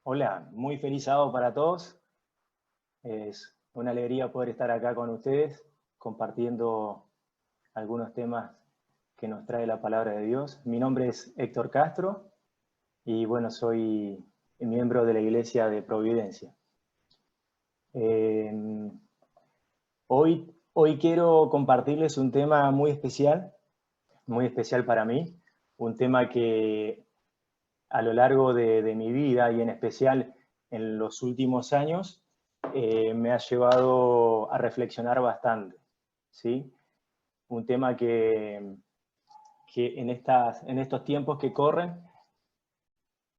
Hola, muy feliz sábado para todos. Es una alegría poder estar acá con ustedes compartiendo algunos temas que nos trae la palabra de Dios. Mi nombre es Héctor Castro y bueno, soy miembro de la Iglesia de Providencia. Eh, hoy quiero compartirles un tema muy especial para mí, un tema que a lo largo de mi vida y en especial en los últimos años me ha llevado a reflexionar bastante, ¿sí? Un tema que en estos tiempos que corren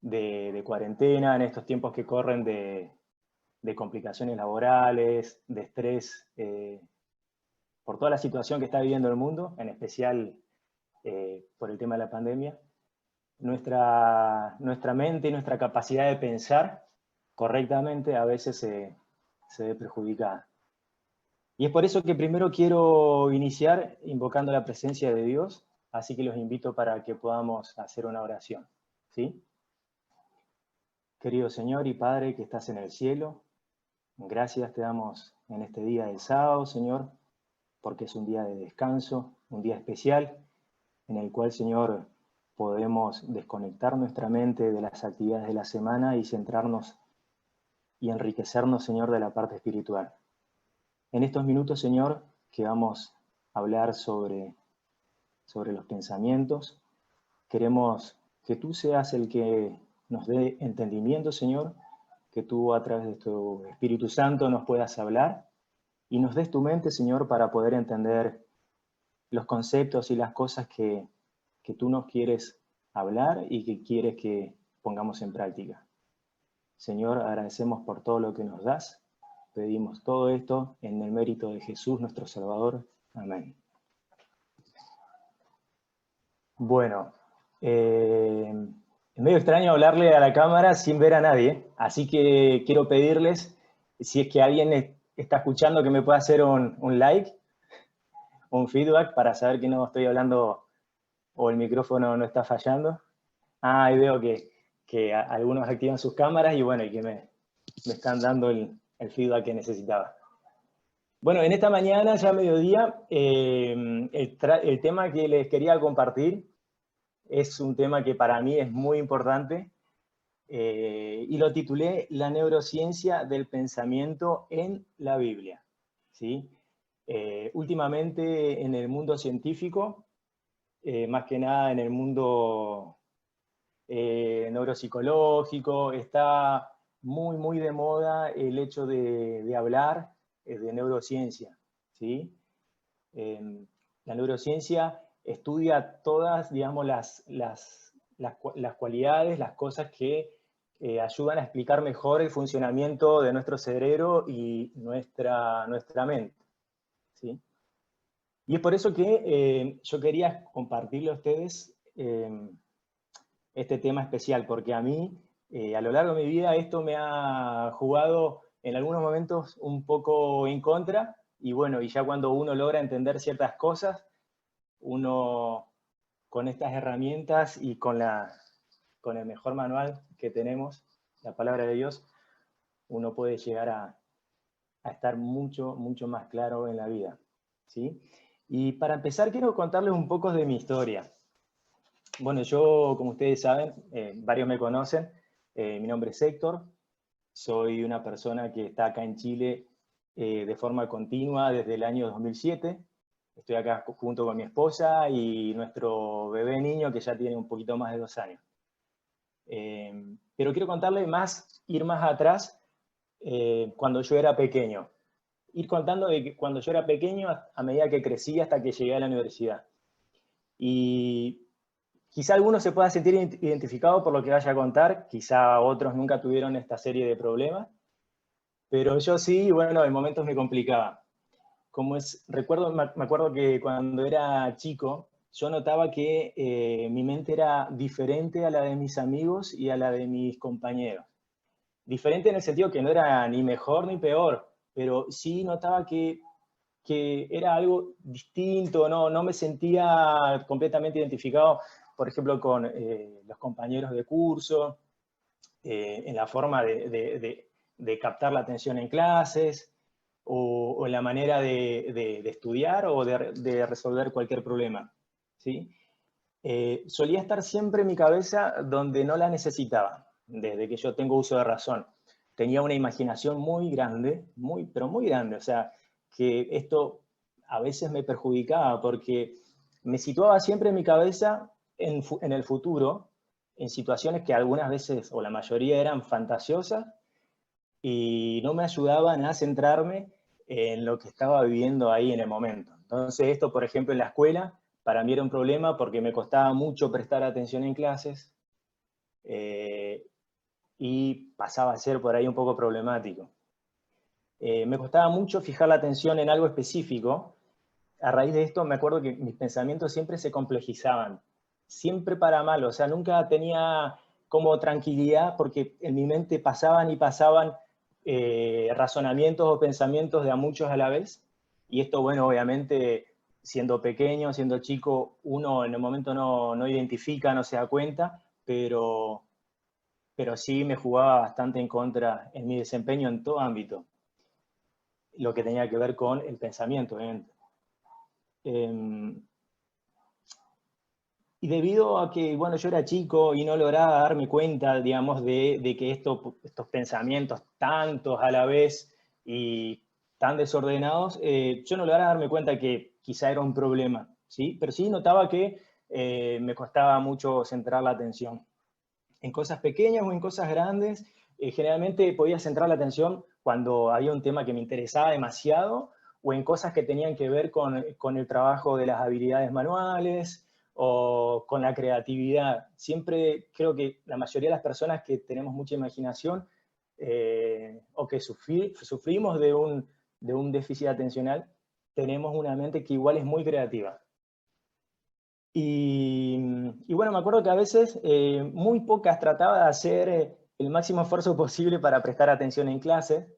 de cuarentena, en estos tiempos que corren de complicaciones laborales, de estrés, por toda la situación que está viviendo el mundo, en especial por el tema de la pandemia, nuestra mente y nuestra capacidad de pensar correctamente a veces se ve perjudicada. Y es por eso que primero quiero iniciar invocando la presencia de Dios, así que los invito para que podamos hacer una oración, ¿sí? Querido Señor y Padre que estás en el cielo, gracias te damos en este día del sábado, Señor, porque es un día de descanso, un día especial, en el cual, Señor, podemos desconectar nuestra mente de las actividades de la semana y centrarnos y enriquecernos, Señor, de la parte espiritual. En estos minutos, Señor, que vamos a hablar sobre los pensamientos, queremos que tú seas el que nos dé entendimiento, Señor, que tú a través de tu Espíritu Santo nos puedas hablar y nos des tu mente, Señor, para poder entender los conceptos y las cosas que tú nos quieres hablar y que quieres que pongamos en práctica. Señor, agradecemos por todo lo que nos das. Pedimos todo esto en el mérito de Jesús, nuestro Salvador. Amén. Bueno, es medio extraño hablarle a la cámara sin ver a nadie, así que quiero pedirles, si es que alguien está escuchando, que me pueda hacer un like, un feedback para saber que no estoy hablando o el micrófono no está fallando. Ahí veo que algunos activan sus cámaras y bueno, y que me están dando el feedback que necesitaba. Bueno, en esta mañana, ya a mediodía, el tema que les quería compartir es un tema que para mí es muy importante y lo titulé La neurociencia del pensamiento en la Biblia, ¿sí? Últimamente en el mundo científico, más que nada en el mundo neuropsicológico, está muy de moda el hecho de hablar de neurociencia, ¿sí? La neurociencia estudia todas, digamos, las cualidades, las cosas que ayudan a explicar mejor el funcionamiento de nuestro cerebro y nuestra mente, ¿sí? Y es por eso que yo quería compartirle a ustedes este tema especial, porque a mí, a lo largo de mi vida, esto me ha jugado en algunos momentos un poco en contra, y bueno, y ya cuando uno logra entender ciertas cosas, uno con estas herramientas y con el mejor manual que tenemos, la palabra de Dios, uno puede llegar a estar mucho más claro en la vida, ¿sí? Y para empezar, quiero contarles un poco de mi historia. Bueno, yo, como ustedes saben, varios me conocen, mi nombre es Héctor, soy una persona que está acá en Chile de forma continua desde el año 2007. Estoy acá junto con mi esposa y nuestro bebé niño que ya tiene un poquito más de 2 años. Pero quiero contarle más, ir más atrás, cuando yo era pequeño. Ir contando de que cuando yo era pequeño a medida que crecí hasta que llegué a la universidad. Y quizá algunos se pueda sentir identificado por lo que vaya a contar, quizá otros nunca tuvieron esta serie de problemas, pero yo sí, y bueno, en momentos me complicaba. Me acuerdo que cuando era chico, yo notaba que mi mente era diferente a la de mis amigos y a la de mis compañeros. Diferente en el sentido que no era ni mejor ni peor, pero sí notaba que era algo distinto, no me sentía completamente identificado, por ejemplo, con los compañeros de curso, en la forma de captar la atención en clases, o en la manera de estudiar o de resolver cualquier problema, ¿sí? Solía estar siempre en mi cabeza donde no la necesitaba, desde que yo tengo uso de razón. Tenía una imaginación muy grande, pero muy grande, o sea, que esto a veces me perjudicaba porque me situaba siempre en mi cabeza en el futuro, en situaciones que algunas veces, o la mayoría, eran fantasiosas y no me ayudaban a centrarme en lo que estaba viviendo ahí en el momento. Entonces esto, por ejemplo, en la escuela, para mí era un problema porque me costaba mucho prestar atención en clases eh, y pasaba a ser por ahí un poco problemático. Me costaba mucho fijar la atención en algo específico. A raíz de esto me acuerdo que mis pensamientos siempre se complejizaban, siempre para mal, o sea, nunca tenía como tranquilidad porque en mi mente pasaban y pasaban razonamientos o pensamientos de a muchos a la vez, y esto, bueno, obviamente, siendo pequeño, siendo chico, uno en el momento no identifica, no se da cuenta, pero sí me jugaba bastante en contra en mi desempeño en todo ámbito, lo que tenía que ver con el pensamiento, obviamente. Y debido a que, bueno, yo era chico y no lograba darme cuenta, digamos, de que estos pensamientos tantos a la vez y tan desordenados, yo no lograba darme cuenta que quizá era un problema, ¿sí? Pero sí notaba que me costaba mucho centrar la atención. En cosas pequeñas o en cosas grandes, generalmente podía centrar la atención cuando había un tema que me interesaba demasiado o en cosas que tenían que ver con el trabajo de las habilidades manuales o con la creatividad. Siempre creo que la mayoría de las personas que tenemos mucha imaginación o que sufrimos de un déficit atencional, tenemos una mente que igual es muy creativa. Y bueno, me acuerdo que a veces muy pocas trataba de hacer el máximo esfuerzo posible para prestar atención en clase,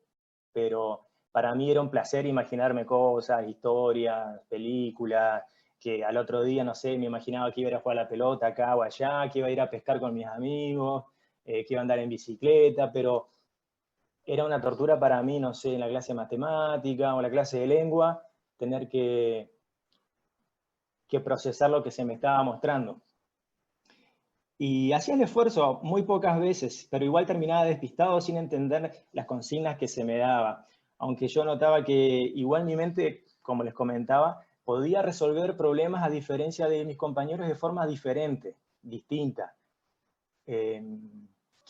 pero para mí era un placer imaginarme cosas, historias, películas, que al otro día, no sé, me imaginaba que iba a ir a jugar a la pelota acá o allá, que iba a ir a pescar con mis amigos, que iba a andar en bicicleta, pero era una tortura para mí, no sé, en la clase de matemática o la clase de lengua, tener que procesar lo que se me estaba mostrando. Y hacía el esfuerzo muy pocas veces, pero igual terminaba despistado sin entender las consignas que se me daba. Aunque yo notaba que igual mi mente, como les comentaba, podía resolver problemas a diferencia de mis compañeros de forma diferente, distinta. Eh,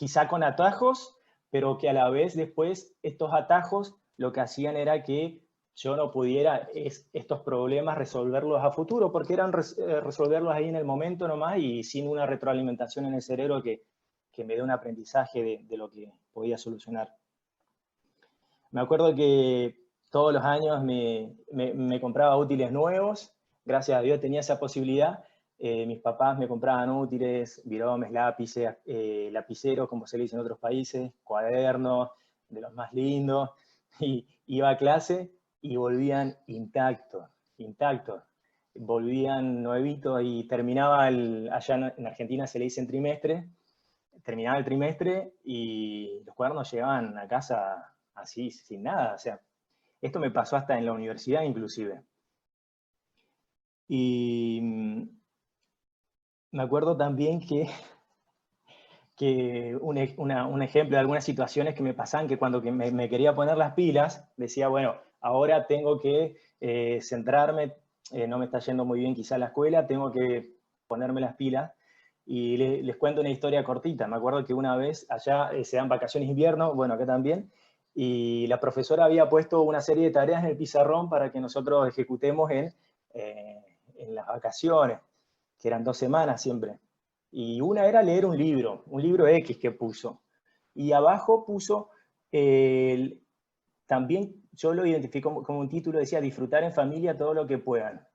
Quizá con atajos, pero que a la vez después estos atajos lo que hacían era que yo no pudiera estos problemas resolverlos a futuro, porque eran resolverlos ahí en el momento nomás y sin una retroalimentación en el cerebro que me dé un aprendizaje de lo que podía solucionar. Me acuerdo que todos los años me compraba útiles nuevos, gracias a Dios tenía esa posibilidad. Mis papás me compraban útiles, biromes, lápices, lapiceros, como se le dice en otros países, cuadernos, de los más lindos, y iba a clase y volvían intactos, intactos. Volvían nuevitos y terminaba, allá en Argentina se le dice en trimestre, terminaba el trimestre y los cuadernos llegaban a casa así, sin nada. O sea, esto me pasó hasta en la universidad inclusive. Y me acuerdo también que un ejemplo de algunas situaciones que me pasaban, que cuando me quería poner las pilas, decía, bueno, ahora tengo que centrarme, no me está yendo muy bien quizá la escuela, tengo que ponerme las pilas. Y les cuento una historia cortita. Me acuerdo que una vez allá se dan vacaciones de invierno, bueno, acá también, y la profesora había puesto una serie de tareas en el pizarrón para que nosotros ejecutemos en las vacaciones, que eran 2 semanas siempre. Y una era leer un libro X que puso. Y abajo puso, también yo lo identifico como un título, decía, disfrutar en familia todo lo que puedan.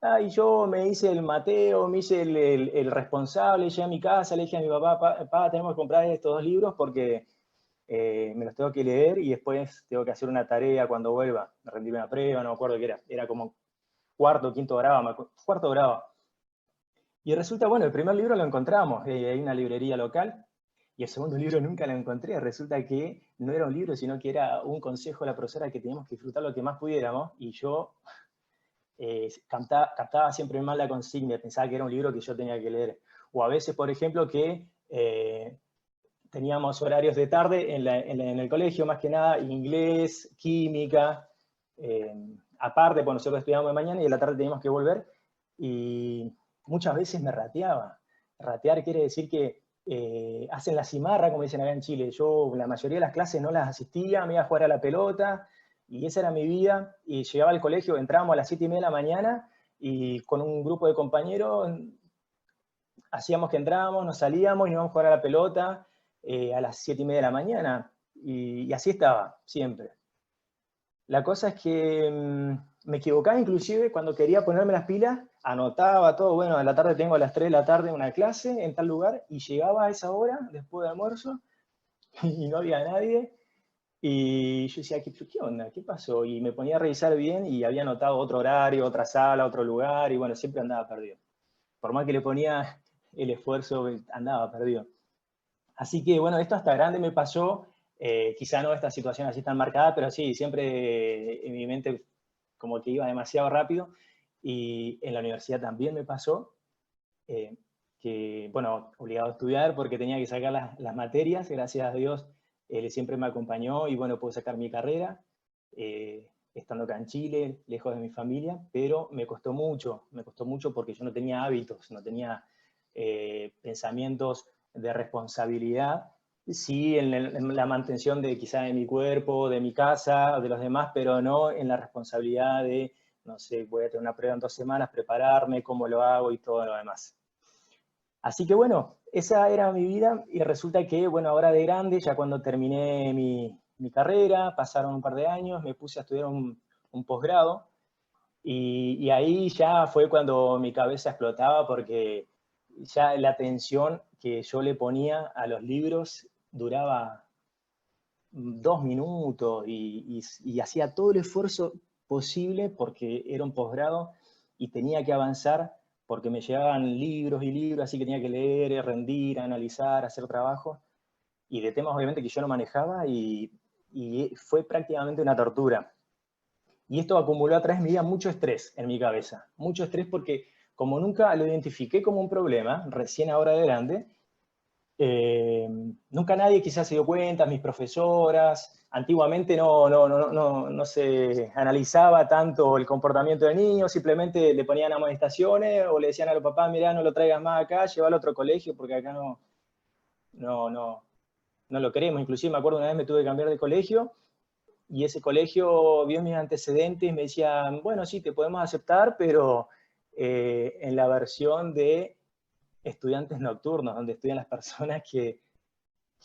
Ah, y yo me hice el Mateo, me hice el responsable, llegué a mi casa, le dije a mi papá, papá, tenemos que comprar estos 2 libros porque me los tengo que leer y después tengo que hacer una tarea cuando vuelva, rendirme una prueba, no me acuerdo qué era como cuarto, quinto grado, cuarto grado. Y resulta, bueno, el primer libro lo encontramos, hay una librería local, Y el segundo libro nunca lo encontré. Resulta que no era un libro, sino que era un consejo de la profesora que teníamos que disfrutar lo que más pudiéramos. Y yo captaba siempre mal la consigna, pensaba que era un libro que yo tenía que leer. O a veces, por ejemplo, que teníamos horarios de tarde en el colegio, más que nada, inglés, química, aparte, pues nosotros estudiábamos de mañana y en la tarde teníamos que volver, y muchas veces me rateaba. Ratear quiere decir que hacen la cimarra, como dicen acá en Chile. Yo la mayoría de las clases no las asistía, me iba a jugar a la pelota, y esa era mi vida, y llegaba al colegio, entrábamos a las 7:30 de la mañana, y con un grupo de compañeros hacíamos que entrábamos, nos salíamos y nos íbamos a jugar a la pelota a las 7:30 de la mañana, y así estaba, siempre. La cosa es que me equivocaba inclusive cuando quería ponerme las pilas, anotaba todo, bueno, a la tarde tengo a las 3 de la tarde una clase en tal lugar, y llegaba a esa hora, después del almuerzo, y no había nadie, y yo decía, ¿qué onda? ¿Qué pasó? Y me ponía a revisar bien y había anotado otro horario, otra sala, otro lugar, y bueno, siempre andaba perdido. Por más que le ponía el esfuerzo, andaba perdido. Así que bueno, esto hasta grande me pasó, quizá no esta situación así tan marcada, pero sí, siempre en mi mente como que iba demasiado rápido, y en la universidad también me pasó, eh, que, bueno, obligado a estudiar porque tenía que sacar las materias, gracias a Dios, él siempre me acompañó y bueno, pude sacar mi carrera, estando acá en Chile, lejos de mi familia, pero me costó mucho porque yo no tenía hábitos, no tenía pensamientos de responsabilidad, sí en la mantención de quizá de mi cuerpo, de mi casa, de los demás, pero no en la responsabilidad de, no sé, voy a tener una prueba en 2 semanas, prepararme, cómo lo hago y todo lo demás. Así que bueno, esa era mi vida, y resulta que, bueno, ahora de grande, ya cuando terminé mi carrera, pasaron un par de años, me puse a estudiar un posgrado, y ahí ya fue cuando mi cabeza explotaba porque ya la atención que yo le ponía a los libros duraba 2 minutos, y hacía todo el esfuerzo posible porque era un posgrado y tenía que avanzar porque me llegaban libros y libros, así que tenía que leer, rendir, analizar, hacer trabajo, y de temas obviamente que yo no manejaba, y fue prácticamente una tortura. Y esto acumuló atrás de mi vida mucho estrés en mi cabeza, mucho estrés porque como nunca lo identifiqué como un problema, recién ahora de grande, nunca nadie quizás se dio cuenta, mis profesoras, antiguamente no se analizaba tanto el comportamiento del niño, simplemente le ponían amonestaciones o le decían a los papás, mirá, no lo traigas más acá, llévalo a otro colegio porque acá no, no, no lo queremos. Inclusive me acuerdo una vez me tuve que cambiar de colegio, y ese colegio vio mis antecedentes y me decían, bueno, sí, te podemos aceptar, pero en la versión de estudiantes nocturnos, donde estudian las personas que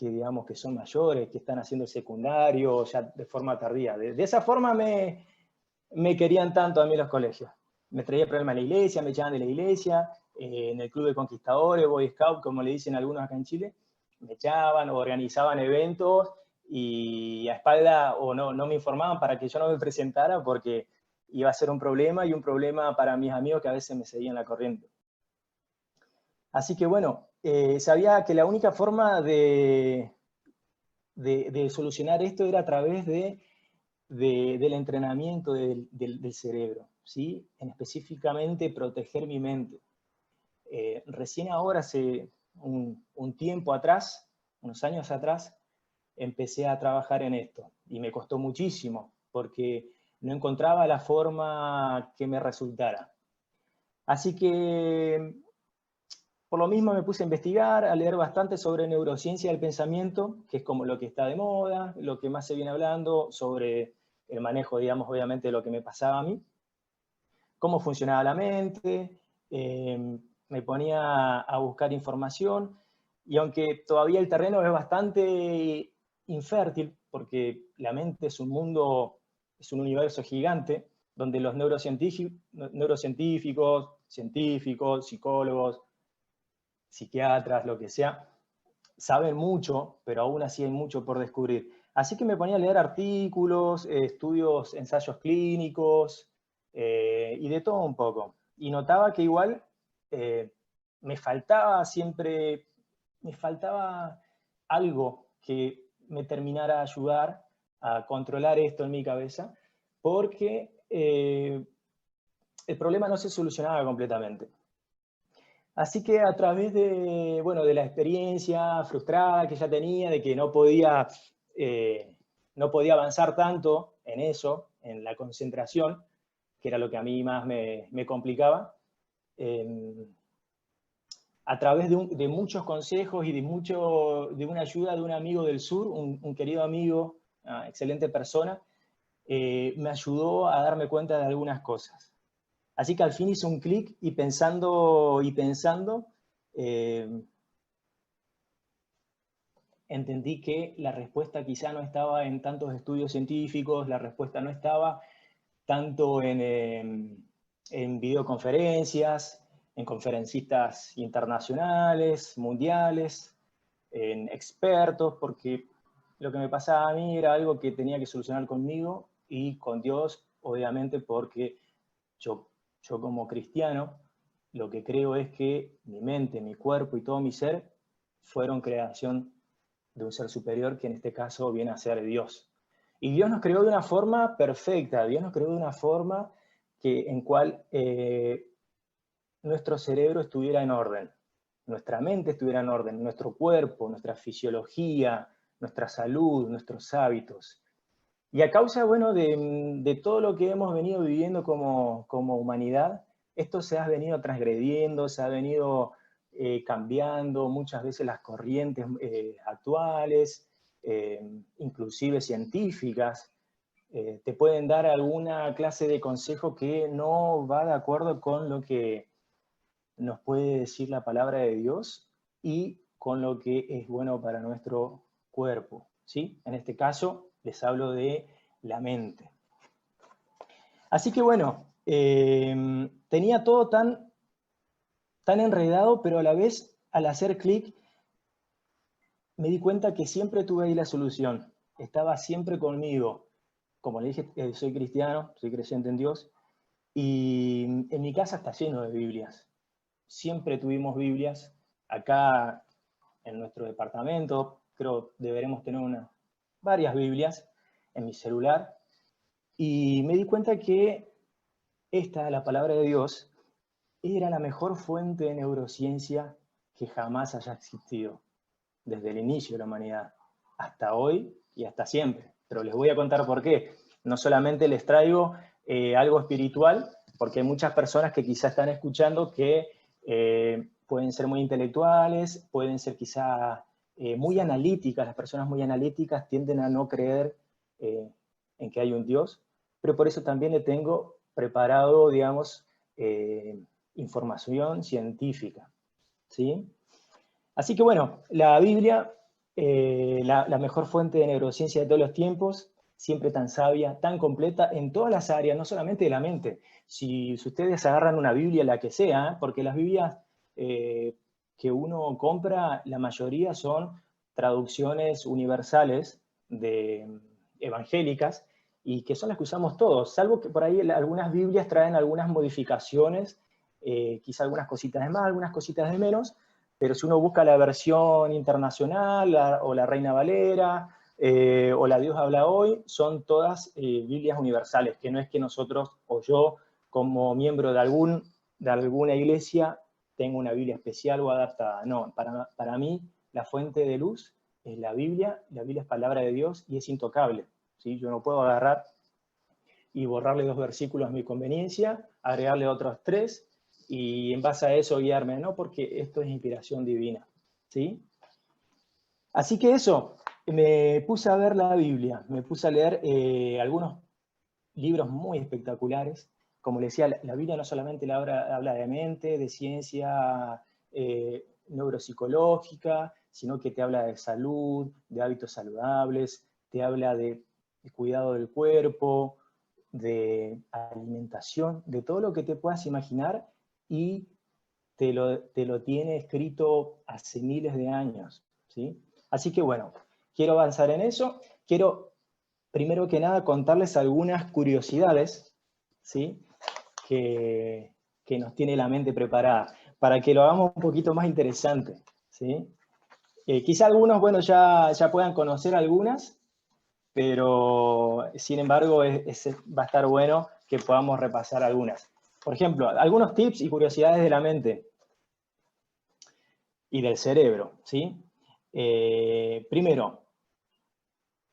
digamos que son mayores, que están haciendo el secundario ya de forma tardía. De esa forma me querían tanto a mí los colegios. Me traía problemas a la iglesia, me echaban de la iglesia, en el club de conquistadores, Boy Scout, como le dicen algunos acá en Chile, me echaban o organizaban eventos, y a espalda o no me informaban para que yo no me presentara porque iba a ser un problema, y un problema para mis amigos que a veces me seguían la corriente. Así que bueno, sabía que la única forma de solucionar esto era a través del entrenamiento del cerebro, ¿sí? En específicamente proteger mi mente. Recién ahora, hace un tiempo atrás, unos años atrás, empecé a trabajar en esto, y me costó muchísimo porque no encontraba la forma que me resultara. Así que por lo mismo me puse a investigar, a leer bastante sobre neurociencia del pensamiento, que es como lo que está de moda, lo que más se viene hablando sobre el manejo, digamos, obviamente de lo que me pasaba a mí, cómo funcionaba la mente, me ponía a buscar información, y aunque todavía el terreno es bastante infértil, porque la mente es un mundo, es un universo gigante, donde los neurocientíficos, científicos, psicólogos, psiquiatras, lo que sea, saben mucho, pero aún así hay mucho por descubrir. Así que me ponía a leer artículos, estudios, ensayos clínicos, y de todo un poco. Y notaba que igual me faltaba siempre, me faltaba algo que me terminara de ayudar a controlar esto en mi cabeza, porque el problema no se solucionaba completamente. Así que a través de, bueno, de la experiencia frustrada que ya tenía, de que no podía avanzar tanto en eso, en la concentración, que era lo que a mí más me complicaba, a través de muchos consejos y de una ayuda de un amigo del sur, un querido amigo, una excelente persona, me ayudó a darme cuenta de algunas cosas. Así que al fin hice un clic y pensando, entendí que la respuesta quizá no estaba en tantos estudios científicos, la respuesta no estaba tanto en videoconferencias, en conferencistas internacionales, mundiales, en expertos, porque lo que me pasaba a mí era algo que tenía que solucionar conmigo y con Dios, obviamente, porque yo como cristiano, lo que creo es que mi mente, mi cuerpo y todo mi ser fueron creación de un ser superior, que en este caso viene a ser Dios. Y Dios nos creó de una forma perfecta, Dios nos creó de una forma en cual nuestro cerebro estuviera en orden, nuestra mente estuviera en orden, nuestro cuerpo, nuestra fisiología, nuestra salud, nuestros hábitos. Y a causa, bueno, de todo lo que hemos venido viviendo como humanidad, esto se ha venido transgrediendo, se ha venido cambiando muchas veces las corrientes actuales, inclusive científicas, te pueden dar alguna clase de consejo que no va de acuerdo con lo que nos puede decir la palabra de Dios y con lo que es bueno para nuestro cuerpo, ¿sí? En este caso, les hablo de la mente. Así que bueno, tenía todo tan enredado, pero a la vez, al hacer clic, me di cuenta que siempre tuve ahí la solución. Estaba siempre conmigo. Como le dije, soy cristiano, soy creyente en Dios, y en mi casa está lleno de Biblias. Siempre tuvimos Biblias. Acá en nuestro departamento, creo deberemos tener varias Biblias en mi celular. Y me di cuenta que la palabra de Dios, era la mejor fuente de neurociencia que jamás haya existido, desde el inicio de la humanidad, hasta hoy y hasta siempre. Pero les voy a contar por qué. No solamente les traigo algo espiritual, porque hay muchas personas que quizás están escuchando que pueden ser muy intelectuales, pueden ser quizá muy analíticas. Las personas muy analíticas tienden a no creer en que hay un Dios, pero por eso también le tengo preparado, digamos, información científica, ¿sí? Así que bueno, la Biblia, la mejor fuente de neurociencia de todos los tiempos, siempre tan sabia, tan completa en todas las áreas, no solamente de la mente. Si ustedes agarran una Biblia, la que sea, porque las Biblias que uno compra, la mayoría son traducciones universales evangélicas, y que son las que usamos todos, salvo que por ahí algunas Biblias traen algunas modificaciones, quizá algunas cositas de más, algunas cositas de menos, pero si uno busca la versión internacional, o la Reina Valera, o la Dios habla hoy, son todas Biblias universales, que no es que nosotros o yo, como miembro de alguna iglesia, tengo una Biblia especial o adaptada. No, para mí la fuente de luz es la Biblia es palabra de Dios y es intocable, ¿sí? Yo no puedo agarrar y borrarle 2 versículos a mi conveniencia, agregarle otros 3, y en base a eso guiarme, no, porque esto es inspiración divina, ¿sí? Así que eso, me puse a ver la Biblia, me puse a leer algunos libros muy espectaculares. Como les decía, la Biblia no solamente habla de mente, de ciencia neuropsicológica, sino que te habla de salud, de hábitos saludables, te habla de cuidado del cuerpo, de alimentación, de todo lo que te puedas imaginar, y te lo tiene escrito hace miles de años, ¿sí? Así que bueno, quiero avanzar en eso. Quiero, primero que nada, contarles algunas curiosidades, ¿sí? que nos tiene la mente preparada, para que lo hagamos un poquito más interesante, ¿sí? Quizá algunos, bueno, ya puedan conocer algunas, pero sin embargo va a estar bueno que podamos repasar algunas. Por ejemplo, algunos tips y curiosidades de la mente y del cerebro, ¿sí? Primero,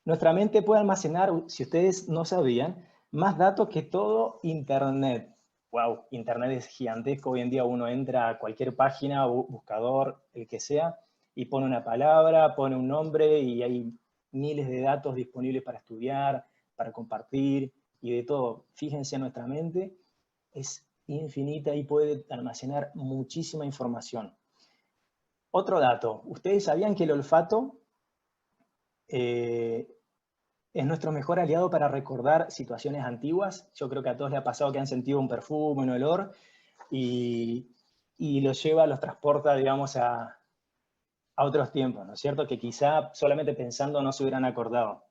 nuestra mente puede almacenar, si ustedes no sabían, más datos que todo Internet. Wow, Internet es gigantesco. Hoy en día uno entra a cualquier página, buscador, el que sea, y pone una palabra, pone un nombre y hay miles de datos disponibles para estudiar, para compartir y de todo. Fíjense, nuestra mente es infinita y puede almacenar muchísima información. Otro dato, ¿ustedes sabían que el olfato es nuestro mejor aliado para recordar situaciones antiguas? Yo creo que a todos les ha pasado que han sentido un perfume, un olor, y los transporta, digamos, a otros tiempos, ¿no es cierto? Que quizá solamente pensando no se hubieran acordado.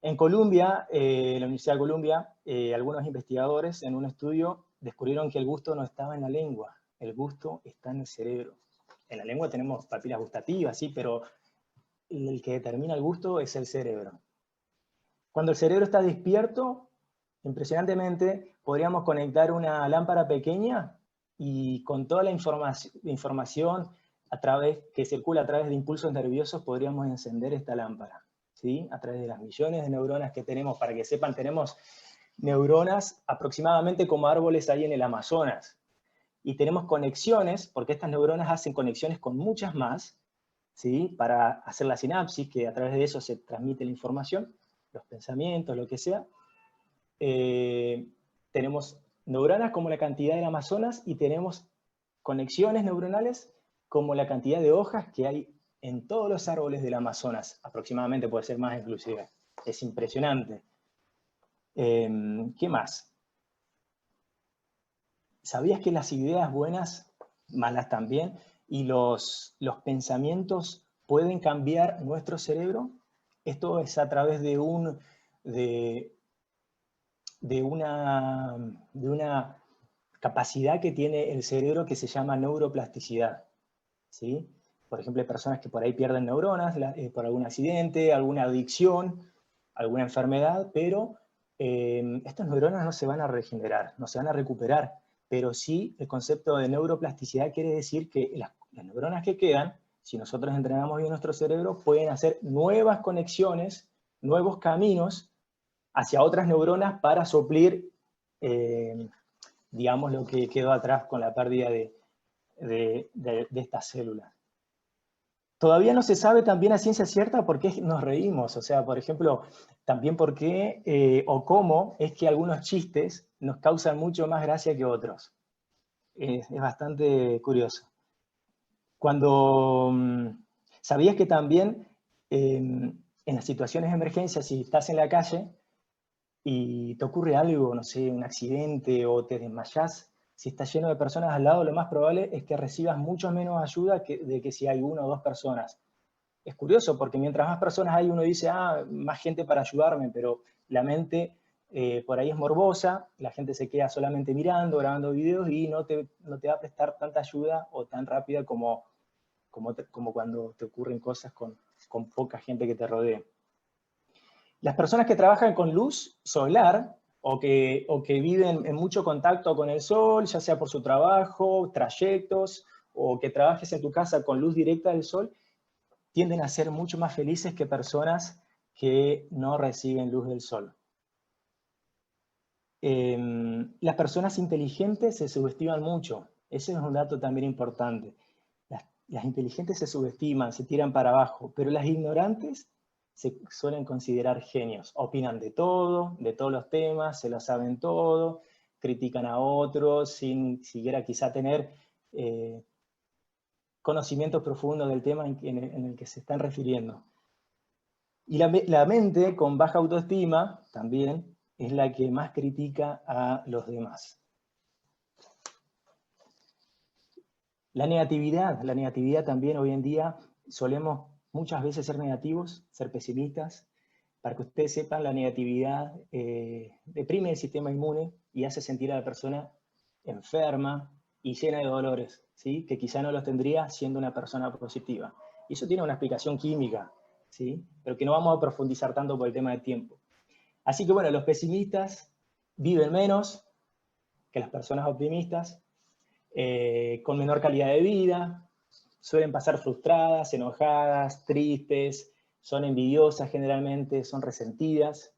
En Columbia, la Universidad de Columbia, algunos investigadores en un estudio descubrieron que el gusto no estaba en la lengua, el gusto está en el cerebro. En la lengua tenemos papilas gustativas, sí, pero el que determina el gusto es el cerebro. Cuando el cerebro está despierto, impresionantemente, podríamos conectar una lámpara pequeña y con toda la información que circula a través de impulsos nerviosos podríamos encender esta lámpara, ¿sí? A través de las millones de neuronas que tenemos. Para que sepan, tenemos neuronas aproximadamente como árboles ahí en el Amazonas. Y tenemos conexiones, porque estas neuronas hacen conexiones con muchas más, ¿sí? Para hacer la sinapsis, que a través de eso se transmite la información, los pensamientos, lo que sea. Tenemos neuronas como la cantidad del Amazonas y tenemos conexiones neuronales como la cantidad de hojas que hay en todos los árboles del Amazonas. Aproximadamente, puede ser más inclusive. Es impresionante. ¿Qué más? ¿Sabías que las ideas buenas, malas también, y los pensamientos pueden cambiar nuestro cerebro? Esto es a través de una capacidad que tiene el cerebro que se llama neuroplasticidad, ¿sí? Por ejemplo, hay personas que por ahí pierden neuronas por algún accidente, alguna adicción, alguna enfermedad, pero estas neuronas no se van a regenerar, no se van a recuperar, pero sí el concepto de neuroplasticidad quiere decir que las neuronas que quedan, si nosotros entrenamos bien nuestro cerebro, pueden hacer nuevas conexiones, nuevos caminos hacia otras neuronas para suplir, digamos, lo que quedó atrás con la pérdida de estas células. Todavía no se sabe también a ciencia cierta por qué nos reímos, o sea, por ejemplo, también por qué o cómo es que algunos chistes nos causan mucho más gracia que otros. Es bastante curioso. ¿Sabías que también en las situaciones de emergencia, si estás en la calle y te ocurre algo, no sé, un accidente o te desmayás, si estás lleno de personas al lado, lo más probable es que recibas mucho menos ayuda de que si hay una o dos personas. Es curioso porque mientras más personas hay, uno dice, más gente para ayudarme, pero la mente por ahí es morbosa, la gente se queda solamente mirando, grabando videos y no te va a prestar tanta ayuda o tan rápida como cuando te ocurren cosas con poca gente que te rodee. Las personas que trabajan con luz solar o que viven en mucho contacto con el sol, ya sea por su trabajo, trayectos, o que trabajes en tu casa con luz directa del sol, tienden a ser mucho más felices que personas que no reciben luz del sol. Las personas inteligentes se subestiman mucho. Ese es un dato también importante. Las inteligentes se subestiman, se tiran para abajo, pero las ignorantes se suelen considerar genios. Opinan de todo, de todos los temas, se lo saben todo, critican a otros sin siquiera quizá tener conocimiento profundo del tema en el que se están refiriendo. Y la mente con baja autoestima también es la que más critica a los demás. La negatividad también hoy en día solemos muchas veces ser negativos, ser pesimistas. Para que ustedes sepan, la negatividad deprime el sistema inmune y hace sentir a la persona enferma y llena de dolores, ¿sí? Que quizá no los tendría siendo una persona positiva. Y eso tiene una explicación química, ¿sí? Pero que no vamos a profundizar tanto por el tema del tiempo. Así que bueno, los pesimistas viven menos que las personas optimistas, con menor calidad de vida, suelen pasar frustradas, enojadas, tristes, son envidiosas generalmente, son resentidas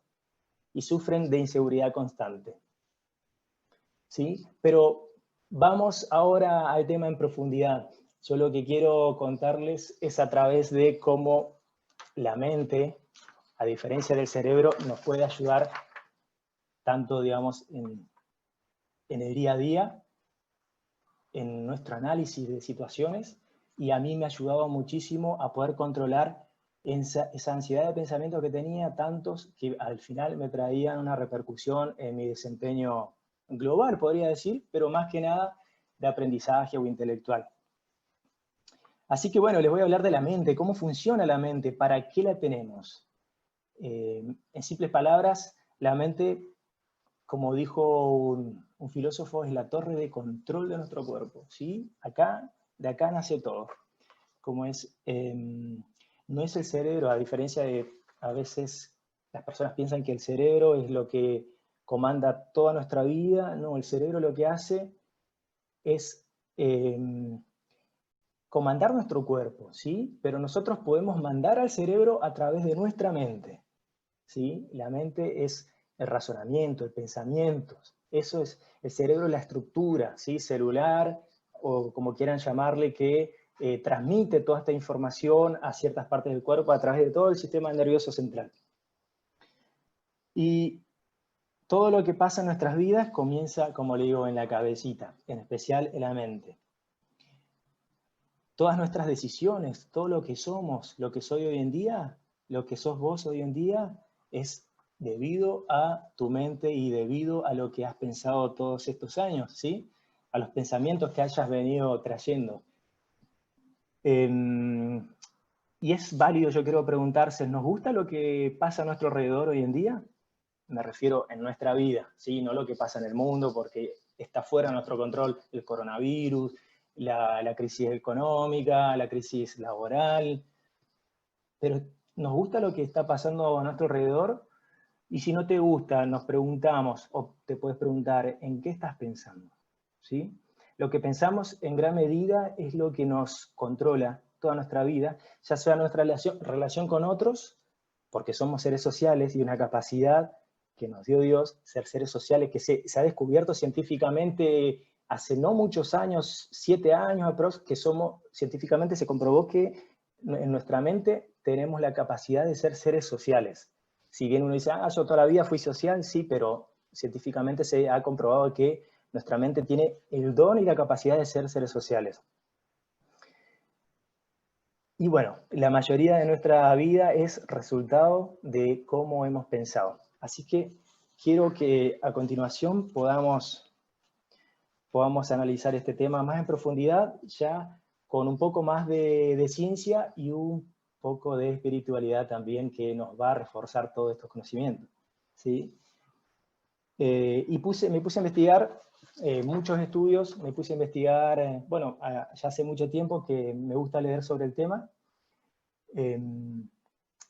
y sufren de inseguridad constante. ¿Sí? Pero vamos ahora al tema en profundidad. Yo lo que quiero contarles es a través de cómo la mente, a diferencia del cerebro, nos puede ayudar tanto, digamos, en el día a día, en nuestro análisis de situaciones, y a mí me ha ayudado muchísimo a poder controlar esa ansiedad de pensamiento que tenía, tantos que al final me traían una repercusión en mi desempeño global, podría decir, pero más que nada de aprendizaje o intelectual. Así que bueno, les voy a hablar de la mente, cómo funciona la mente, para qué la tenemos. En simples palabras, la mente, como dijo un filósofo, es la torre de control de nuestro cuerpo, ¿sí? De acá nace todo. Como no es el cerebro, a diferencia de, a veces las personas piensan que el cerebro es lo que comanda toda nuestra vida. No, el cerebro lo que hace es comandar nuestro cuerpo, ¿sí? Pero nosotros podemos mandar al cerebro a través de nuestra mente, ¿sí? La mente es el razonamiento, el pensamiento. Eso es el cerebro, la estructura, ¿sí? Celular, o como quieran llamarle, que transmite toda esta información a ciertas partes del cuerpo a través de todo el sistema nervioso central. Y todo lo que pasa en nuestras vidas comienza, como le digo, en la cabecita, en especial en la mente. Todas nuestras decisiones, todo lo que somos, lo que soy hoy en día, lo que sos vos hoy en día, es debido a tu mente y debido a lo que has pensado todos estos años, ¿sí? A los pensamientos que hayas venido trayendo. Y es válido, yo creo, preguntarse, ¿nos gusta lo que pasa a nuestro alrededor hoy en día? Me refiero en nuestra vida, ¿sí? No lo que pasa en el mundo, porque está fuera de nuestro control el coronavirus, la crisis económica, la crisis laboral, pero ¿nos gusta lo que está pasando a nuestro alrededor? Y si no te gusta, nos preguntamos, o te puedes preguntar, ¿en qué estás pensando? ¿Sí? Lo que pensamos en gran medida es lo que nos controla toda nuestra vida, ya sea nuestra relación con otros, porque somos seres sociales y una capacidad que nos dio Dios, ser seres sociales, que se ha descubierto científicamente hace no muchos años, 7 años aprox, que científicamente se comprobó que en nuestra mente tenemos la capacidad de ser seres sociales. Si bien uno dice, yo toda la vida fui social, sí, pero científicamente se ha comprobado que nuestra mente tiene el don y la capacidad de ser seres sociales. Y bueno, la mayoría de nuestra vida es resultado de cómo hemos pensado. Así que quiero que a continuación podamos analizar este tema más en profundidad, ya con un poco más de ciencia y un poco de espiritualidad también, que nos va a reforzar todos estos conocimientos, ¿sí? Y me puse a investigar muchos estudios, me puse a investigar, bueno, ya hace mucho tiempo que me gusta leer sobre el tema,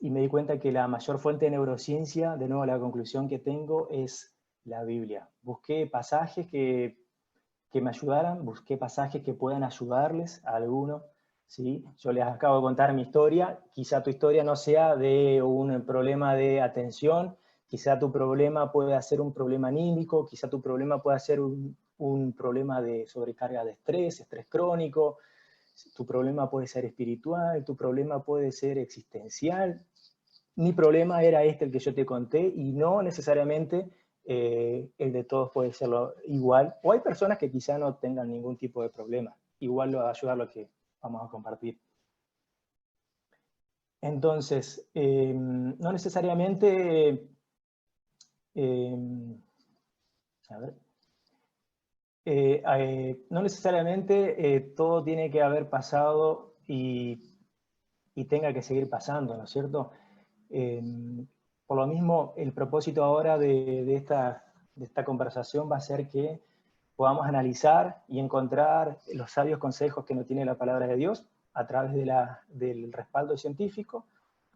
y me di cuenta que la mayor fuente de neurociencia, de nuevo la conclusión que tengo, es la Biblia. Busqué pasajes que me ayudaran, busqué pasajes que puedan ayudarles a alguno, ¿sí? Yo les acabo de contar mi historia, quizá tu historia no sea de un problema de atención, quizá tu problema pueda ser un problema anímico, quizá tu problema pueda ser un problema de sobrecarga de estrés crónico, tu problema puede ser espiritual, tu problema puede ser existencial. Mi problema era el que yo te conté, y no necesariamente el de todos puede ser igual. O hay personas que quizá no tengan ningún tipo de problema. Igual lo va a ayudar lo que vamos a compartir. Entonces, no necesariamente... no necesariamente todo tiene que haber pasado y tenga que seguir pasando, ¿no es cierto? Por lo mismo, el propósito ahora de esta conversación va a ser que podamos analizar y encontrar los sabios consejos que nos tiene la palabra de Dios, a través del respaldo científico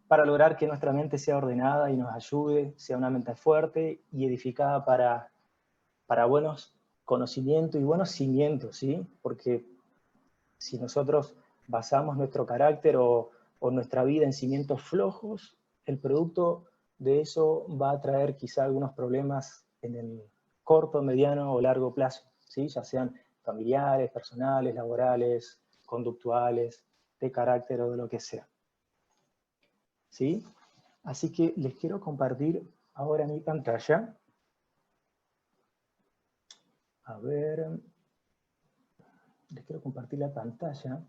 para lograr que nuestra mente sea ordenada y nos ayude, sea una mente fuerte y edificada para buenos conocimientos y buenos cimientos, ¿sí? Porque si nosotros basamos nuestro carácter o nuestra vida en cimientos flojos, el producto de eso va a traer quizá algunos problemas en el corto, mediano o largo plazo, ¿sí? Ya sean familiares, personales, laborales, conductuales, de carácter o de lo que sea. ¿Sí? Así que les quiero compartir ahora mi pantalla. A ver, les quiero compartir la pantalla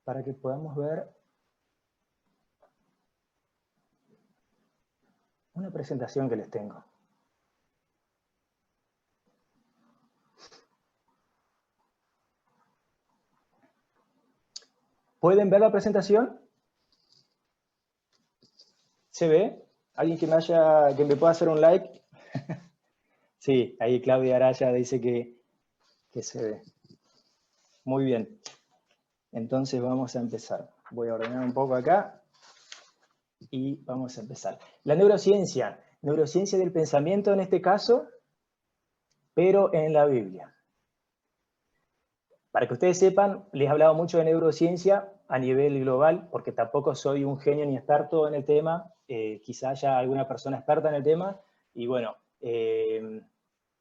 para que podamos ver una presentación que les tengo. ¿Pueden ver la presentación? ¿Se ve? ¿Alguien que me pueda hacer un like? Sí, ahí Claudia Araya dice que se ve. Muy bien. Entonces vamos a empezar. Voy a ordenar un poco acá y vamos a empezar. La neurociencia del pensamiento en este caso, pero en la Biblia. Para que ustedes sepan, les he hablado mucho de neurociencia a nivel global, porque tampoco soy un genio ni experto en el tema, quizá haya alguna persona experta en el tema, y bueno,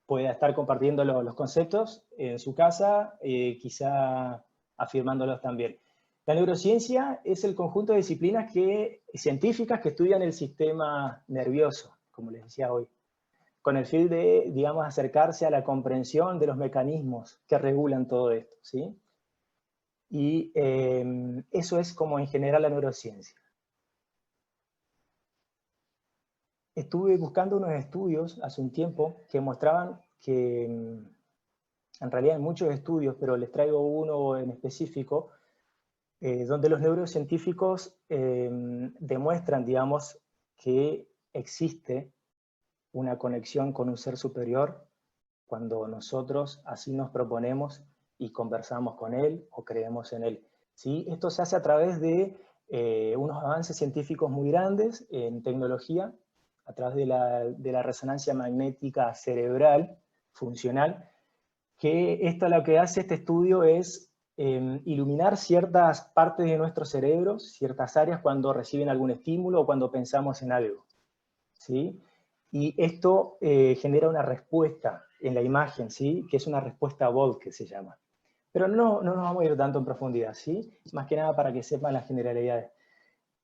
pueda estar compartiendo los conceptos en su casa, quizá afirmándolos también. La neurociencia es el conjunto de disciplinas científicas que estudian el sistema nervioso, como les decía hoy, con el fin de, digamos, acercarse a la comprensión de los mecanismos que regulan todo esto, ¿sí? Y eso es como en general la neurociencia. Estuve buscando unos estudios hace un tiempo que mostraban que, en realidad hay muchos estudios, pero les traigo uno en específico, donde los neurocientíficos demuestran, digamos, que existe una conexión con un ser superior cuando nosotros así nos proponemos y conversamos con él o creemos en él. ¿Sí? Esto se hace a través de unos avances científicos muy grandes en tecnología, a través de la resonancia magnética cerebral funcional, que esto lo que hace este estudio es iluminar ciertas partes de nuestro cerebro, ciertas áreas cuando reciben algún estímulo o cuando pensamos en algo, ¿sí? Y esto genera una respuesta en la imagen, ¿sí? Que es una respuesta Bolt, que se llama. Pero no nos vamos a ir tanto en profundidad, ¿sí? Más que nada para que sepan las generalidades.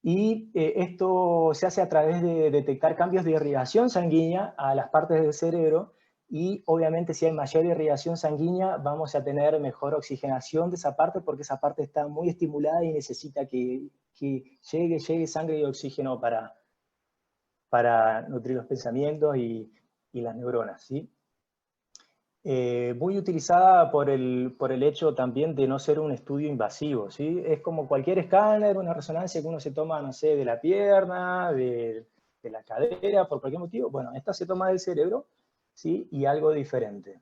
Y esto se hace a través de detectar cambios de irrigación sanguínea a las partes del cerebro, y obviamente si hay mayor irrigación sanguínea vamos a tener mejor oxigenación de esa parte, porque esa parte está muy estimulada y necesita que llegue sangre y oxígeno para nutrir los pensamientos y las neuronas, ¿sí? Muy utilizada por el hecho también de no ser un estudio invasivo, ¿sí? Es como cualquier escáner, una resonancia que uno se toma, no sé, de la pierna, de la cadera, por cualquier motivo. Bueno, esta se toma del cerebro, ¿sí? Y algo diferente.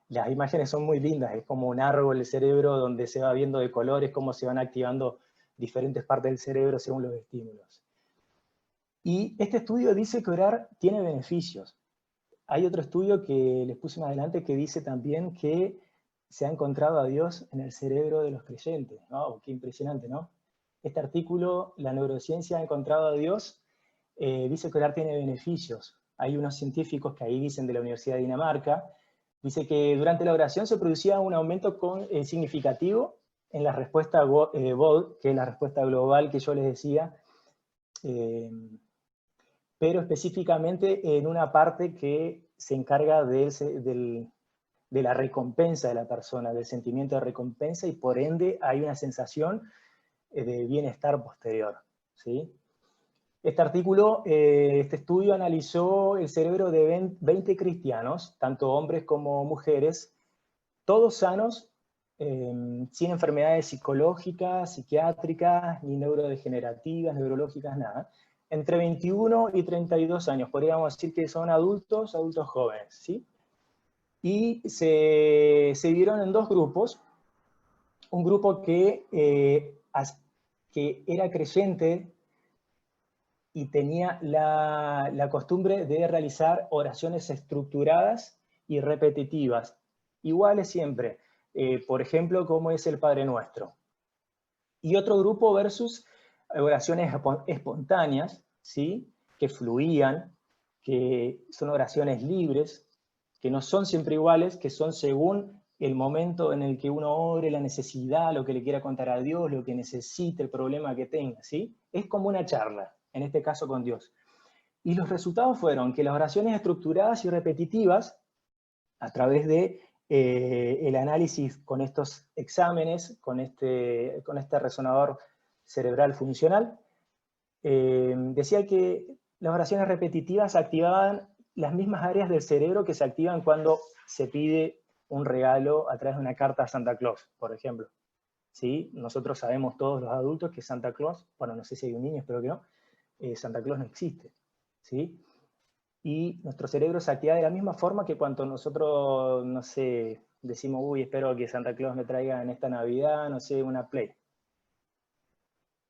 Las imágenes son muy lindas, es como un árbol del cerebro donde se va viendo de colores cómo se van activando diferentes partes del cerebro según los estímulos. Y este estudio dice que orar tiene beneficios. Hay otro estudio que les puse más adelante que dice también que se ha encontrado a Dios en el cerebro de los creyentes. ¡Wow! ¡Qué impresionante!, ¿no? Este artículo, La neurociencia ha encontrado a Dios, dice que orar tiene beneficios. Hay unos científicos que ahí dicen de la Universidad de Dinamarca, dice que durante la oración se producía un aumento significativo en la respuesta BOD, que es la respuesta global que yo les decía, pero específicamente en una parte que se encarga de la recompensa de la persona, del sentimiento de recompensa, y por ende hay una sensación de bienestar posterior, ¿sí? Este artículo, este estudio analizó el cerebro de 20 cristianos, tanto hombres como mujeres, todos sanos, sin enfermedades psicológicas, psiquiátricas, ni neurodegenerativas, neurológicas, nada, entre 21 y 32 años, podríamos decir que son adultos jóvenes, ¿sí? Y se dividieron en dos grupos. un grupo que era creyente y tenía la costumbre de realizar oraciones estructuradas y repetitivas, iguales siempre, por ejemplo, como es el Padre Nuestro. Y otro grupo versus oraciones espontáneas, ¿sí? Que fluían, que son oraciones libres, que no son siempre iguales, que son según el momento en el que uno ore, la necesidad, lo que le quiera contar a Dios, lo que necesite, el problema que tenga, ¿sí? Es como una charla, en este caso con Dios. Y los resultados fueron que las oraciones estructuradas y repetitivas, a través de el análisis con estos exámenes, con este resonador cerebral funcional, decía que las oraciones repetitivas activaban las mismas áreas del cerebro que se activan cuando se pide un regalo a través de una carta a Santa Claus, por ejemplo. ¿Sí? Nosotros sabemos todos los adultos que Santa Claus, bueno, no sé si hay un niño, espero que no, Santa Claus no existe. ¿Sí? Y nuestro cerebro se activa de la misma forma que cuando nosotros, no sé, decimos, uy, espero que Santa Claus me traiga en esta Navidad, no sé, una Play.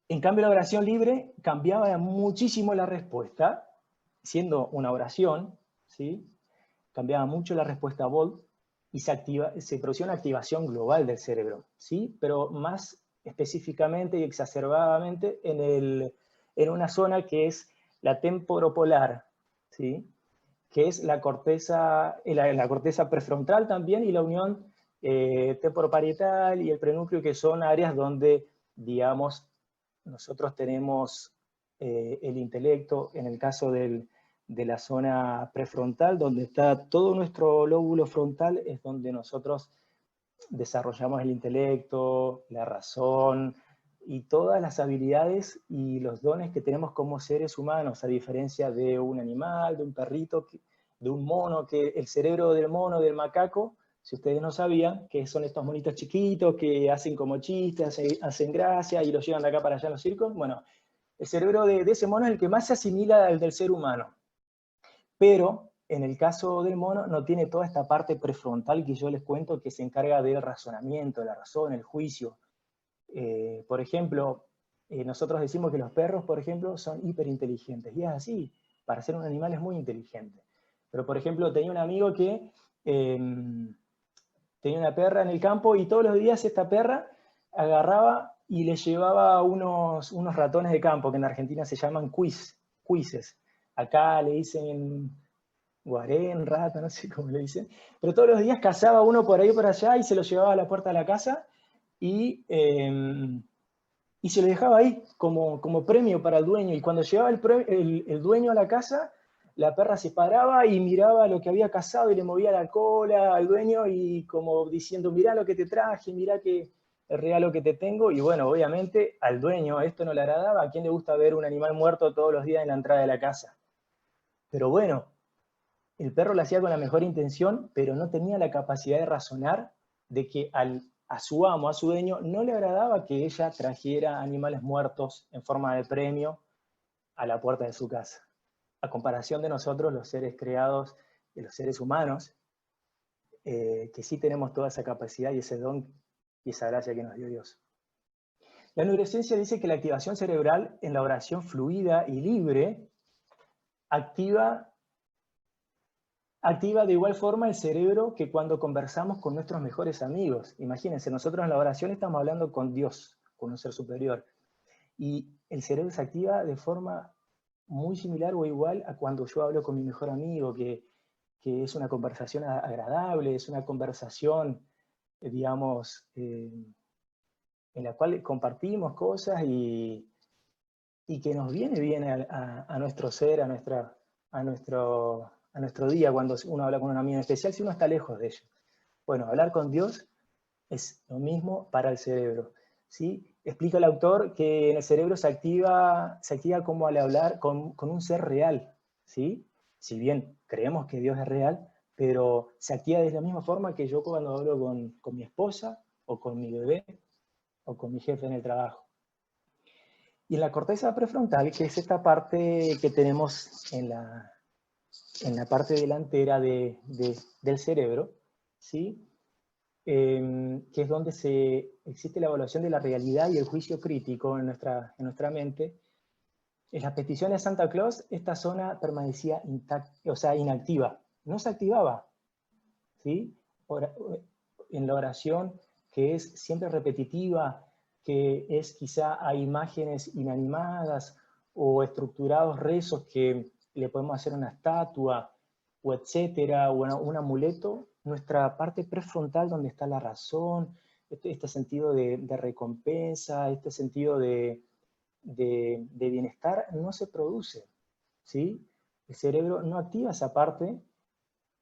En cambio, la oración libre cambiaba muchísimo la respuesta, siendo una oración, ¿sí? Cambiaba mucho la respuesta Volt y se producía una activación global del cerebro, ¿sí? Pero más específicamente y exacerbadamente en una zona que es la temporopolar, ¿sí? Que es la corteza prefrontal también y la unión temporoparietal y el prenúcleo, que son áreas donde, digamos, nosotros tenemos el intelecto, en el caso de la zona prefrontal, donde está todo nuestro lóbulo frontal, es donde nosotros desarrollamos el intelecto, la razón y todas las habilidades y los dones que tenemos como seres humanos, a diferencia de un animal, de un perrito, de un mono, que el cerebro del mono, del macaco, si ustedes no sabían, que son estos monitos chiquitos que hacen como chistes, hacen gracia y los llevan de acá para allá en los circos. Bueno, el cerebro de ese mono es el que más se asimila al del ser humano. Pero en el caso del mono no tiene toda esta parte prefrontal que yo les cuento, que se encarga del razonamiento, de la razón, el juicio. Por ejemplo, nosotros decimos que los perros, por ejemplo, son hiperinteligentes. Y es así, para ser un animal es muy inteligente. Pero, por ejemplo, tenía un amigo que tenía una perra en el campo y todos los días esta perra agarraba y le llevaba unos ratones de campo, que en Argentina se llaman cuises. Acá le dicen guarén, rata, no sé cómo le dicen. Pero todos los días cazaba uno por ahí por allá y se lo llevaba a la puerta de la casa y se lo dejaba ahí como premio para el dueño. Y cuando llegaba el dueño a la casa, la perra se paraba y miraba lo que había cazado y le movía la cola al dueño y como diciendo, mirá lo que te traje, mirá el regalo que te tengo. Y bueno, obviamente al dueño esto no le agradaba. ¿A quién le gusta ver un animal muerto todos los días en la entrada de la casa? Pero bueno, el perro lo hacía con la mejor intención, pero no tenía la capacidad de razonar de que a su amo, a su dueño, no le agradaba que ella trajera animales muertos en forma de premio a la puerta de su casa. A comparación de nosotros, los seres creados, de los seres humanos, que sí tenemos toda esa capacidad y ese don y esa gracia que nos dio Dios. La neurociencia dice que la activación cerebral en la oración fluida y libre activa de igual forma el cerebro que cuando conversamos con nuestros mejores amigos. Imagínense, nosotros en la oración estamos hablando con Dios, con un ser superior. Y el cerebro se activa de forma muy similar o igual a cuando yo hablo con mi mejor amigo, que es una conversación agradable, es una conversación, digamos, en la cual compartimos cosas y que nos viene bien a nuestro ser, a nuestro día, cuando uno habla con un amigo, en especial si uno está lejos de ellos. Bueno, hablar con Dios es lo mismo para el cerebro, ¿sí? Explica el autor que en el cerebro se activa como al hablar con un ser real, ¿sí? Si bien creemos que Dios es real, pero se activa de la misma forma que yo cuando hablo con mi esposa, o con mi bebé, o con mi jefe en el trabajo. Y en la corteza prefrontal, que es esta parte que tenemos en la parte delantera del cerebro, ¿sí? que es donde existe la evaluación de la realidad y el juicio crítico en nuestra mente, en las peticiones de Santa Claus, esta zona permanecía inactiva, no se activaba, ¿sí? En la oración, que es siempre repetitiva, que es quizá a imágenes inanimadas o estructurados rezos que le podemos hacer una estatua, o etcétera, o un amuleto, nuestra parte prefrontal donde está la razón, este sentido de recompensa, este sentido de bienestar no se produce, ¿sí? El cerebro no activa esa parte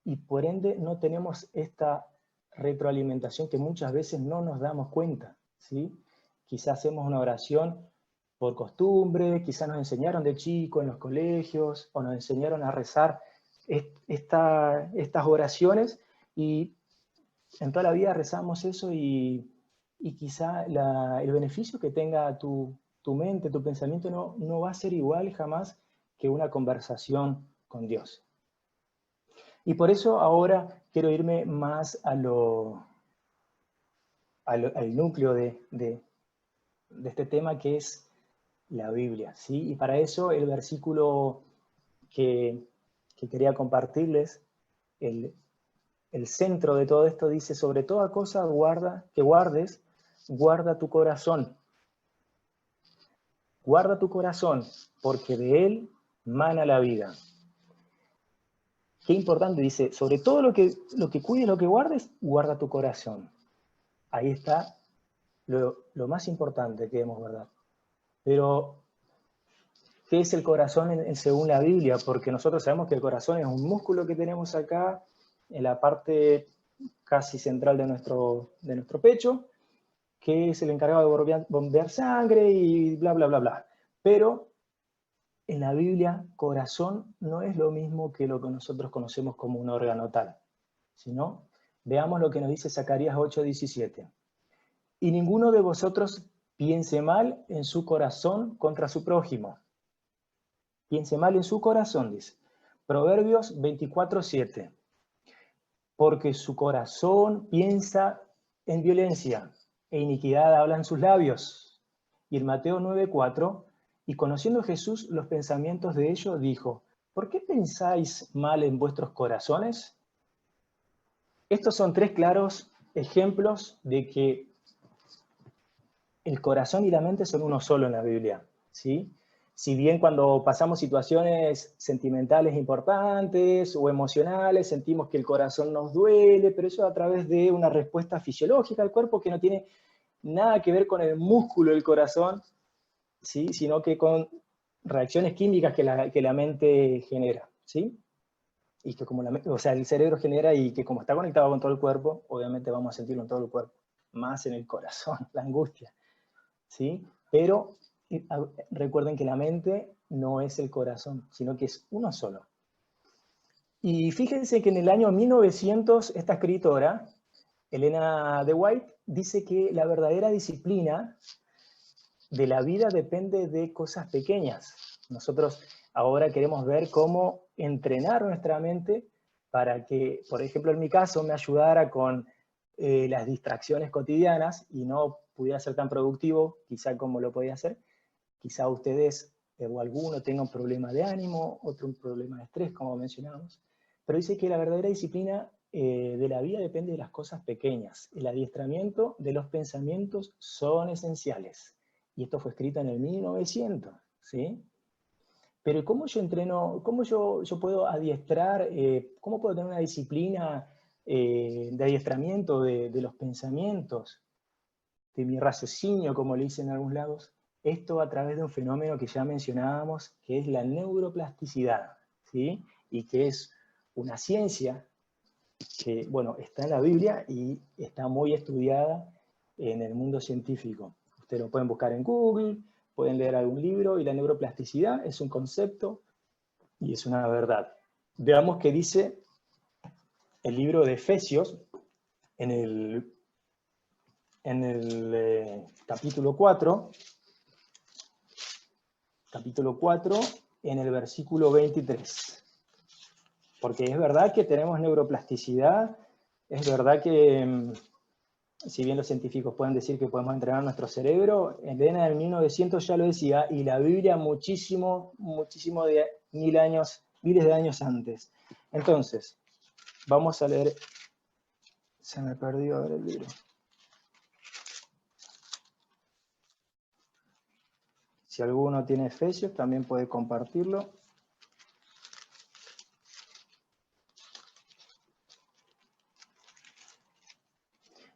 y por ende no tenemos esta retroalimentación que muchas veces no nos damos cuenta, ¿sí? Quizás hacemos una oración por costumbre, quizás nos enseñaron de chico en los colegios, o nos enseñaron a rezar estas oraciones, y en toda la vida rezamos eso, y quizá el beneficio que tenga tu mente, tu pensamiento, no va a ser igual jamás que una conversación con Dios. Y por eso ahora quiero irme más al núcleo de este tema, que es la Biblia, ¿sí? Y para eso el versículo que quería compartirles, el centro de todo esto dice: sobre toda cosa guarda tu corazón. Guarda tu corazón, porque de él mana la vida. Qué importante, dice, sobre todo lo que cuides, lo que guardes, guarda tu corazón. Ahí está lo más importante que debemos guardar. Pero, ¿qué es el corazón según la Biblia? Porque nosotros sabemos que el corazón es un músculo que tenemos acá, en la parte casi central de nuestro pecho, que es el encargado de bombear sangre y bla, bla, bla, bla. Pero en la Biblia, corazón no es lo mismo que lo que nosotros conocemos como un órgano tal, sino veamos lo que nos dice Zacarías 8:17. Y ninguno de vosotros piense mal en su corazón contra su prójimo. Piense mal en su corazón, dice. Proverbios 24:7. Porque su corazón piensa en violencia, e iniquidad hablan sus labios. Y en Mateo 9:4, y conociendo Jesús los pensamientos de ellos, dijo: ¿por qué pensáis mal en vuestros corazones? Estos son tres claros ejemplos de que el corazón y la mente son uno solo en la Biblia, ¿sí? Si bien cuando pasamos situaciones sentimentales importantes o emocionales sentimos que el corazón nos duele, pero eso a través de una respuesta fisiológica del cuerpo que no tiene nada que ver con el músculo del corazón, ¿sí? Sino que con reacciones químicas que la mente genera, ¿sí? Y que como el cerebro genera, y que como está conectado con todo el cuerpo, obviamente vamos a sentirlo en todo el cuerpo, más en el corazón, la angustia, ¿sí? Pero recuerden que la mente no es el corazón, sino que es uno solo. Y fíjense que en el año 1900, esta escritora, Elena de White, dice que la verdadera disciplina de la vida depende de cosas pequeñas. Nosotros ahora queremos ver cómo entrenar nuestra mente para que, por ejemplo, en mi caso, me ayudara con las distracciones cotidianas y no pudiera ser tan productivo, quizá como lo podía hacer. Quizá ustedes o alguno tenga un problema de ánimo, otro un problema de estrés, como mencionábamos. Pero dice que la verdadera disciplina de la vida depende de las cosas pequeñas. El adiestramiento de los pensamientos son esenciales. Y esto fue escrito en el 1900, ¿sí? Pero ¿cómo yo entreno, cómo yo puedo adiestrar, cómo puedo tener una disciplina de adiestramiento de los pensamientos, de mi raciocinio, como le dicen en algunos lados? Esto a través de un fenómeno que ya mencionábamos, que es la neuroplasticidad, ¿sí? Y que es una ciencia que, bueno, está en la Biblia y está muy estudiada en el mundo científico. Ustedes lo pueden buscar en Google, pueden leer algún libro, y la neuroplasticidad es un concepto y es una verdad. Veamos qué dice el libro de Efesios en el capítulo 4, en el versículo 23. Porque es verdad que tenemos neuroplasticidad, es verdad que si bien los científicos pueden decir que podemos entrenar nuestro cerebro, Elena en 1900 ya lo decía, y la Biblia muchísimo de miles de años antes. Entonces, vamos a leer, se me perdió ahora el libro. Si alguno tiene Efesios, también puede compartirlo.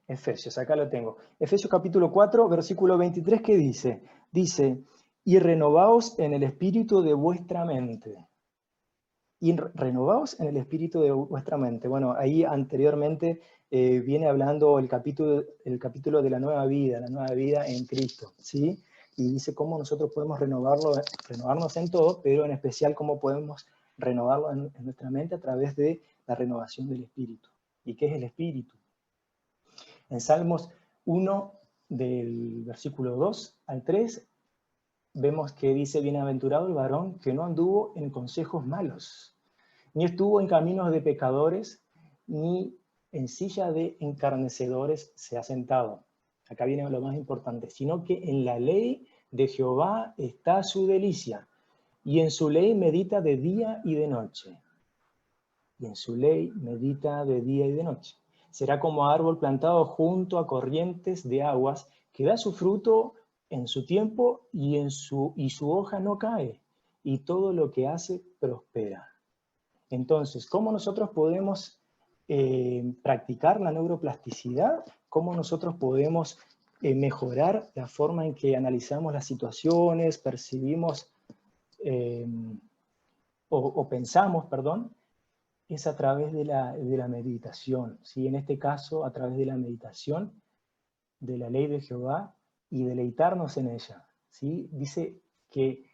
Efesios, acá lo tengo. Efesios capítulo 4, versículo 23, ¿qué dice? Dice, y renovaos en el espíritu de vuestra mente. Y renovaos en el espíritu de vuestra mente. Bueno, ahí anteriormente viene hablando el capítulo de la nueva vida en Cristo, ¿sí? Y dice cómo nosotros podemos renovarnos en todo, pero en especial cómo podemos renovarlo en nuestra mente a través de la renovación del espíritu. ¿Y qué es el espíritu? En Salmos 1, del versículo 2 al 3, vemos que dice, bienaventurado el varón que no anduvo en consejos malos, ni estuvo en caminos de pecadores, ni en silla de encarnecedores se ha sentado. Acá viene lo más importante, sino que en la ley de Jehová está su delicia, y en su ley medita de día y de noche. Y en su ley medita de día y de noche. Será como árbol plantado junto a corrientes de aguas, que da su fruto en su tiempo y su hoja no cae, y todo lo que hace prospera. Entonces, ¿cómo nosotros podemos practicar la neuroplasticidad? ¿Cómo nosotros podemos mejorar la forma en que analizamos las situaciones, percibimos o pensamos, perdón? Es a través de la meditación, ¿sí? En este caso, a través de la meditación de la ley de Jehová y deleitarnos en ella, ¿sí? Dice que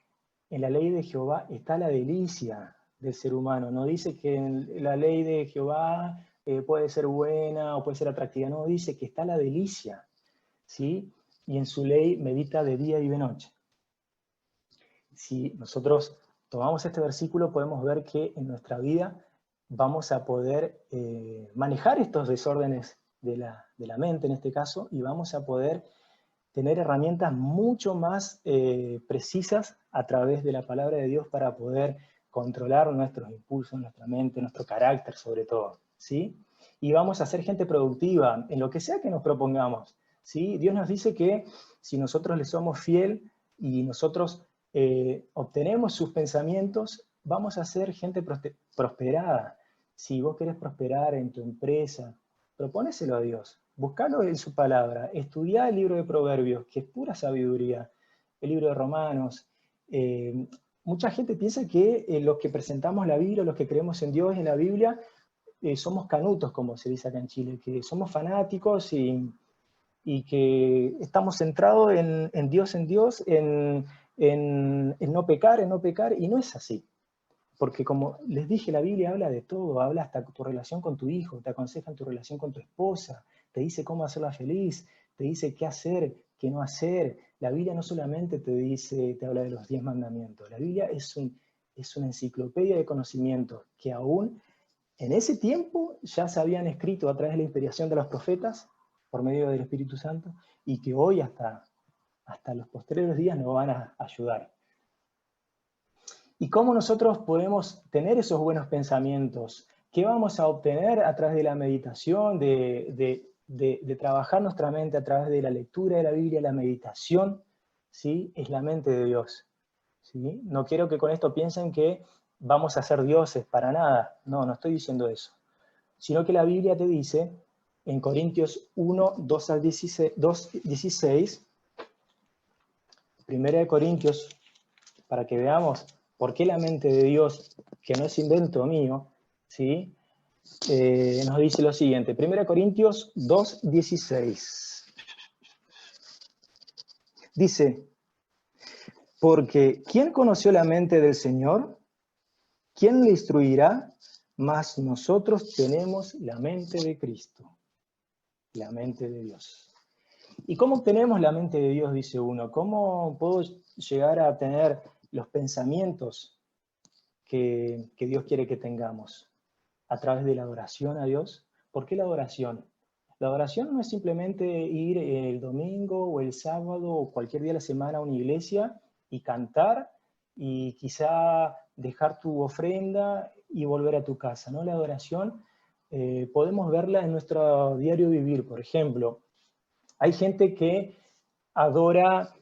en la ley de Jehová está la delicia del ser humano, no dice que en la ley de Jehová puede ser buena o puede ser atractiva, no, dice que está la delicia, ¿sí? Y en su ley medita de día y de noche. Si nosotros tomamos este versículo, podemos ver que en nuestra vida vamos a poder manejar estos desórdenes de la mente, en este caso, y vamos a poder tener herramientas mucho más precisas a través de la palabra de Dios para poder controlar nuestros impulsos, nuestra mente, nuestro carácter sobre todo, ¿sí? Y vamos a ser gente productiva en lo que sea que nos propongamos, ¿sí? Dios nos dice que si nosotros le somos fiel y nosotros obtenemos sus pensamientos, vamos a ser gente prosperada. Si vos querés prosperar en tu empresa, propóneselo a Dios. Buscalo en su palabra, estudiá el libro de Proverbios, que es pura sabiduría, el libro de Romanos. Mucha gente piensa que los que presentamos la Biblia, los que creemos en Dios, en la Biblia, somos canutos, como se dice acá en Chile, que somos fanáticos y que estamos centrados en Dios, en no pecar, y no es así. Porque como les dije, la Biblia habla de todo, habla hasta tu relación con tu hijo, te aconseja en tu relación con tu esposa, te dice cómo hacerla feliz, te dice qué hacer, qué no hacer. La Biblia no solamente te habla de los 10 mandamientos, la Biblia es una enciclopedia de conocimientos que aún en ese tiempo ya se habían escrito a través de la inspiración de los profetas por medio del Espíritu Santo y que hoy hasta los posteriores días nos van a ayudar. ¿Y cómo nosotros podemos tener esos buenos pensamientos? ¿Qué vamos a obtener a través de la meditación, de trabajar nuestra mente a través de la lectura de la Biblia, la meditación? ¿Sí? Es la mente de Dios. ¿Sí? No quiero que con esto piensen que vamos a ser dioses, para nada. No, no estoy diciendo eso. Sino que la Biblia te dice, en Corintios 1, 2 al 16, 1 de Corintios, para que veamos por qué la mente de Dios, que no es invento mío, ¿sí? Nos dice lo siguiente, 1 Corintios 2, 16. Dice, porque ¿quién conoció la mente del Señor? ¿Quién le instruirá? Mas nosotros tenemos la mente de Cristo, la mente de Dios. ¿Y cómo obtenemos la mente de Dios? Dice uno. ¿Cómo puedo llegar a tener los pensamientos que Dios quiere que tengamos? A través de la adoración a Dios. ¿Por qué la adoración? La adoración no es simplemente ir el domingo o el sábado o cualquier día de la semana a una iglesia y cantar y quizá dejar tu ofrenda y volver a tu casa, ¿no? La adoración podemos verla en nuestro diario vivir. Por ejemplo, hay gente que adora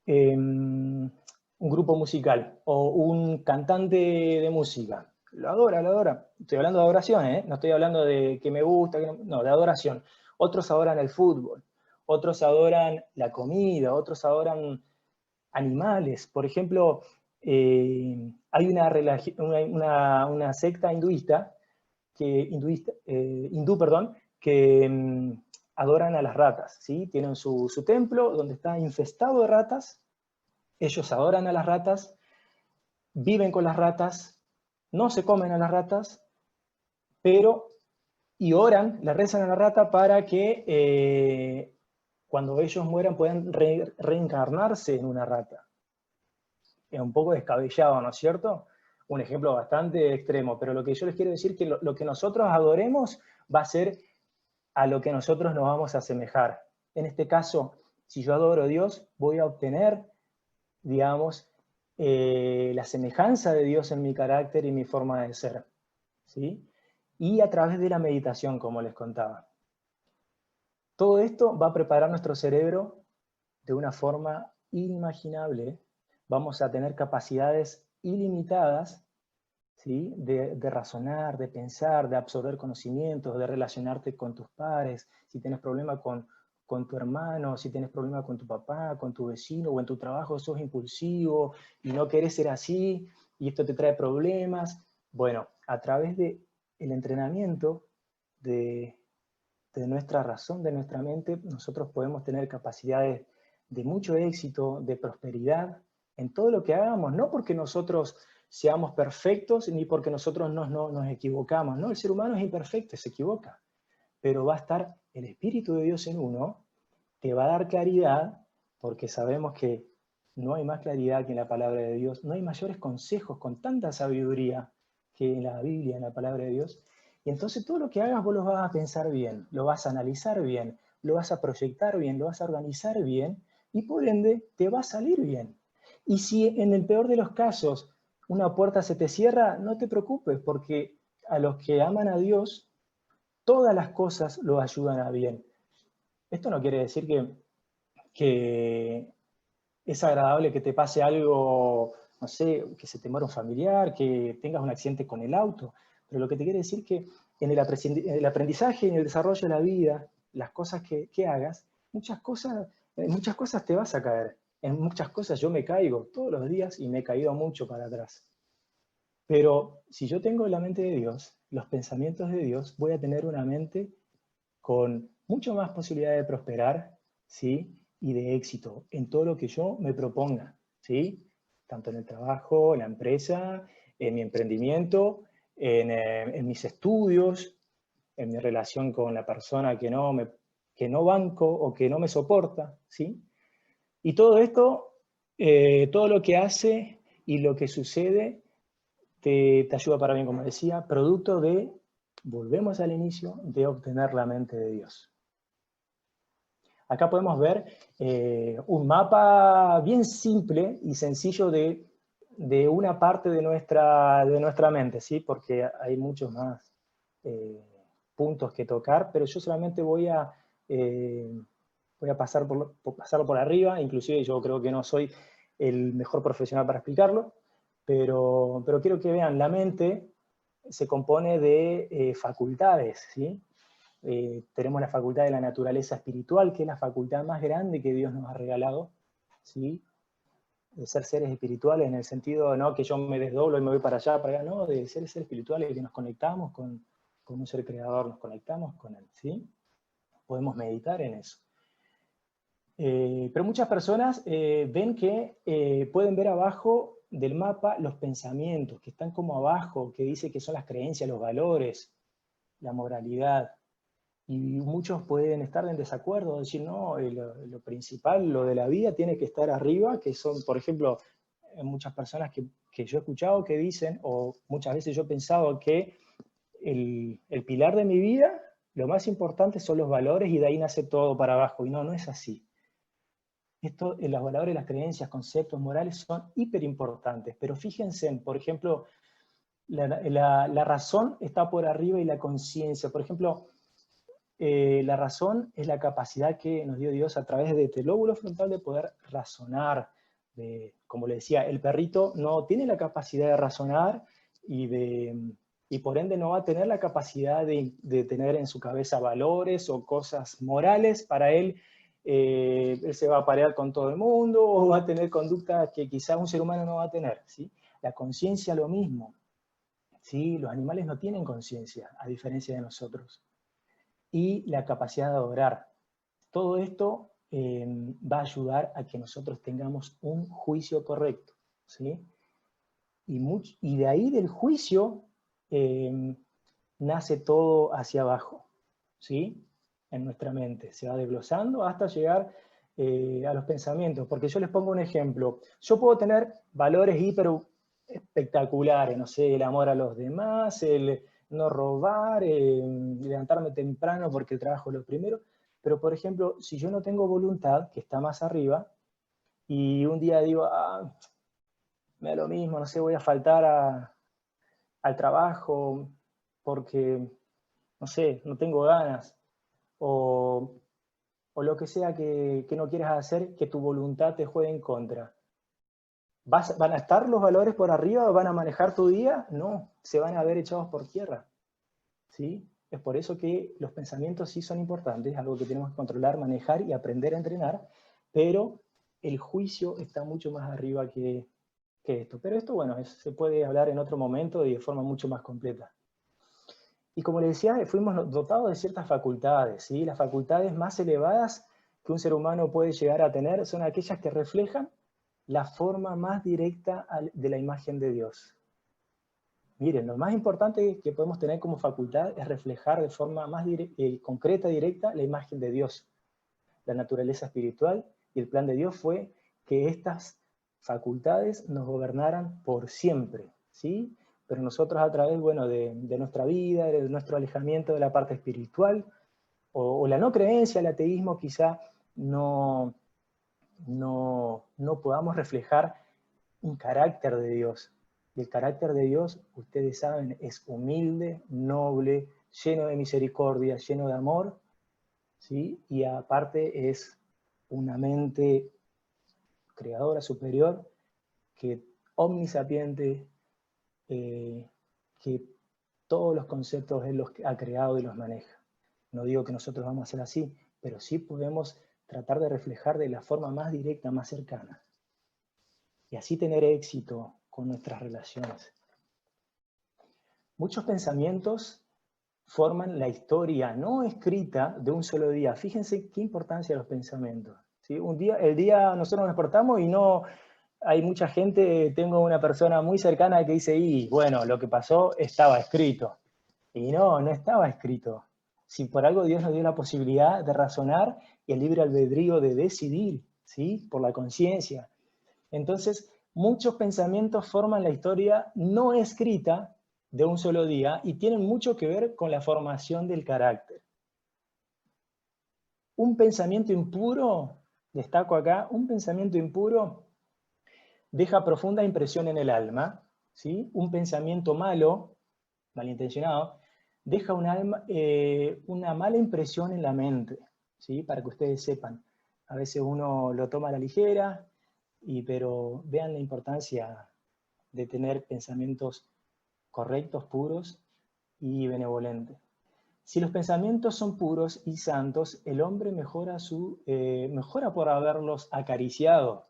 un grupo musical o un cantante de música. Lo adora, lo adora. Estoy hablando de adoración, ¿eh? No estoy hablando de que me gusta, que no, de adoración. Otros adoran el fútbol, otros adoran la comida, otros adoran animales. Por ejemplo, hay una secta hindú, perdón, que adoran a las ratas, ¿sí? Tienen su templo donde está infestado de ratas, ellos adoran a las ratas, viven con las ratas, no se comen a las ratas, pero y oran, le rezan a la rata para que cuando ellos mueran puedan reencarnarse en una rata. Es un poco descabellado, ¿no es cierto? Un ejemplo bastante extremo, pero lo que yo les quiero decir es que lo que nosotros adoremos va a ser a lo que nosotros nos vamos a asemejar. En este caso, si yo adoro a Dios, voy a obtener, digamos, la semejanza de Dios en mi carácter y mi forma de ser, ¿sí? Y a través de la meditación, como les contaba. Todo esto va a preparar nuestro cerebro de una forma inimaginable. Vamos a tener capacidades ilimitadas, ¿sí? De razonar, de pensar, de absorber conocimientos, de relacionarte con tus pares. Si tienes problema con tu hermano, si tienes problema con tu papá, con tu vecino o en tu trabajo sos impulsivo y no querés ser así y esto te trae problemas. Bueno, a través del entrenamiento de nuestra razón, de nuestra mente, nosotros podemos tener capacidades de mucho éxito, de prosperidad en todo lo que hagamos, no porque nosotros seamos perfectos ni porque nosotros nos equivocamos, ¿no? El ser humano es imperfecto, se equivoca, pero va a estar el Espíritu de Dios en uno, te va a dar claridad, porque sabemos que no hay más claridad que en la palabra de Dios, no hay mayores consejos con tanta sabiduría que en la Biblia, en la palabra de Dios, y entonces todo lo que hagas vos lo vas a pensar bien, lo vas a analizar bien, lo vas a proyectar bien, lo vas a organizar bien, y por ende te va a salir bien. Y si en el peor de los casos una puerta se te cierra, no te preocupes, porque a los que aman a Dios, todas las cosas lo ayudan a bien. Esto no quiere decir que es agradable que te pase algo, no sé, que se te muera un familiar, que tengas un accidente con el auto, pero lo que te quiere decir es que en el aprendizaje, en el desarrollo de la vida, las cosas que hagas, en muchas cosas te vas a caer, en muchas cosas yo me caigo todos los días y me he caído mucho para atrás. Pero si yo tengo la mente de Dios, los pensamientos de Dios, voy a tener una mente con mucho más posibilidad de prosperar, ¿sí? Y de éxito en todo lo que yo me proponga, ¿sí? Tanto en el trabajo, en la empresa, en mi emprendimiento, en mis estudios, en mi relación con la persona que no banco o que no me soporta, ¿sí? Y todo esto, todo lo que hace y lo que sucede te ayuda para bien, como decía, producto de, volvemos al inicio, de obtener la mente de Dios. Acá podemos ver un mapa bien simple y sencillo de una parte de nuestra mente, ¿sí? Porque hay muchos más puntos que tocar, pero yo solamente voy a pasarlo por arriba, inclusive yo creo que no soy el mejor profesional para explicarlo, pero quiero que vean, la mente se compone de facultades, ¿sí? Tenemos la facultad de la naturaleza espiritual, que es la facultad más grande que Dios nos ha regalado, ¿sí? De ser seres espirituales en el sentido, no que yo me desdoblo y me voy para allá, para allá, no, de ser seres espirituales, que nos conectamos con un ser creador, nos conectamos con él, ¿sí? Podemos meditar en eso. Pero muchas personas ven que pueden ver abajo del mapa los pensamientos, que están como abajo, que dice que son las creencias, los valores, la moralidad. Y muchos pueden estar en desacuerdo, decir, no, lo principal, lo de la vida tiene que estar arriba, que son, por ejemplo, muchas personas que yo he escuchado que dicen, o muchas veces yo he pensado que el pilar de mi vida lo más importante son los valores y de ahí nace todo para abajo. Y no, no es así. Los valores, las creencias, conceptos, morales son hiper importantes, pero fíjense, por ejemplo, la razón está por arriba y la conciencia. Por ejemplo, la razón es la capacidad que nos dio Dios a través de este lóbulo frontal de poder razonar. Como le decía, el perrito no tiene la capacidad de razonar y por ende no va a tener la capacidad de tener en su cabeza valores o cosas morales. Para él, él se va a parear con todo el mundo o va a tener conductas que quizás un ser humano no va a tener, ¿sí? La conciencia lo mismo, ¿sí? Los animales no tienen conciencia, a diferencia de nosotros. Y la capacidad de adorar. Todo esto va a ayudar a que nosotros tengamos un juicio correcto, ¿sí? Y de ahí del juicio nace todo hacia abajo, ¿sí? En nuestra mente. Se va desglosando hasta llegar a los pensamientos. Porque yo les pongo un ejemplo. Yo puedo tener valores hiper espectaculares, no sé, el amor a los demás, el no robar, levantarme temprano porque el trabajo es lo primero. Pero, por ejemplo, si yo no tengo voluntad, que está más arriba, y un día digo, me da lo mismo, no sé, voy a faltar al trabajo porque, no sé, no tengo ganas, o lo que sea que no quieras hacer, que tu voluntad te juegue en contra. ¿Van a estar los valores por arriba? ¿Van a manejar tu día? No, se van a ver echados por tierra, ¿sí? Es por eso que los pensamientos sí son importantes, algo que tenemos que controlar, manejar y aprender a entrenar, pero el juicio está mucho más arriba que esto. Pero esto, bueno, se puede hablar en otro momento y de forma mucho más completa. Y como les decía, fuimos dotados de ciertas facultades, ¿sí? Las facultades más elevadas que un ser humano puede llegar a tener son aquellas que reflejan la forma más directa de la imagen de Dios. Miren, lo más importante que podemos tener como facultad es reflejar de forma más concreta y directa la imagen de Dios, la naturaleza espiritual, y el plan de Dios fue que estas facultades nos gobernaran por siempre, ¿sí? Pero nosotros a través, bueno, de nuestra vida, de nuestro alejamiento de la parte espiritual, o la no creencia, el ateísmo, quizá no podamos reflejar un carácter de Dios. Y el carácter de Dios, ustedes saben, es humilde, noble, lleno de misericordia, lleno de amor, ¿sí? Y aparte es una mente creadora superior, que omnisapiente, que todos los conceptos Él los ha creado y los maneja. No digo que nosotros vamos a ser así, pero sí podemos tratar de reflejar de la forma más directa, más cercana. Y así tener éxito con nuestras relaciones. Muchos pensamientos forman la historia no escrita de un solo día. Fíjense qué importancia los pensamientos, ¿sí? El día nosotros nos despertamos y no hay mucha gente, tengo una persona muy cercana que dice, y bueno, lo que pasó estaba escrito. Y no estaba escrito. Si por algo Dios nos dio la posibilidad de razonar y el libre albedrío de decidir, ¿sí? Por la conciencia. Entonces, muchos pensamientos forman la historia no escrita de un solo día y tienen mucho que ver con la formación del carácter. Un pensamiento impuro, destaco acá, un pensamiento impuro deja profunda impresión en el alma, ¿sí? Un pensamiento malo, malintencionado, deja una mala impresión en la mente, ¿sí? Para que ustedes sepan. A veces uno lo toma a la ligera, pero vean la importancia de tener pensamientos correctos, puros y benevolentes. Si los pensamientos son puros y santos, el hombre mejora por haberlos acariciado.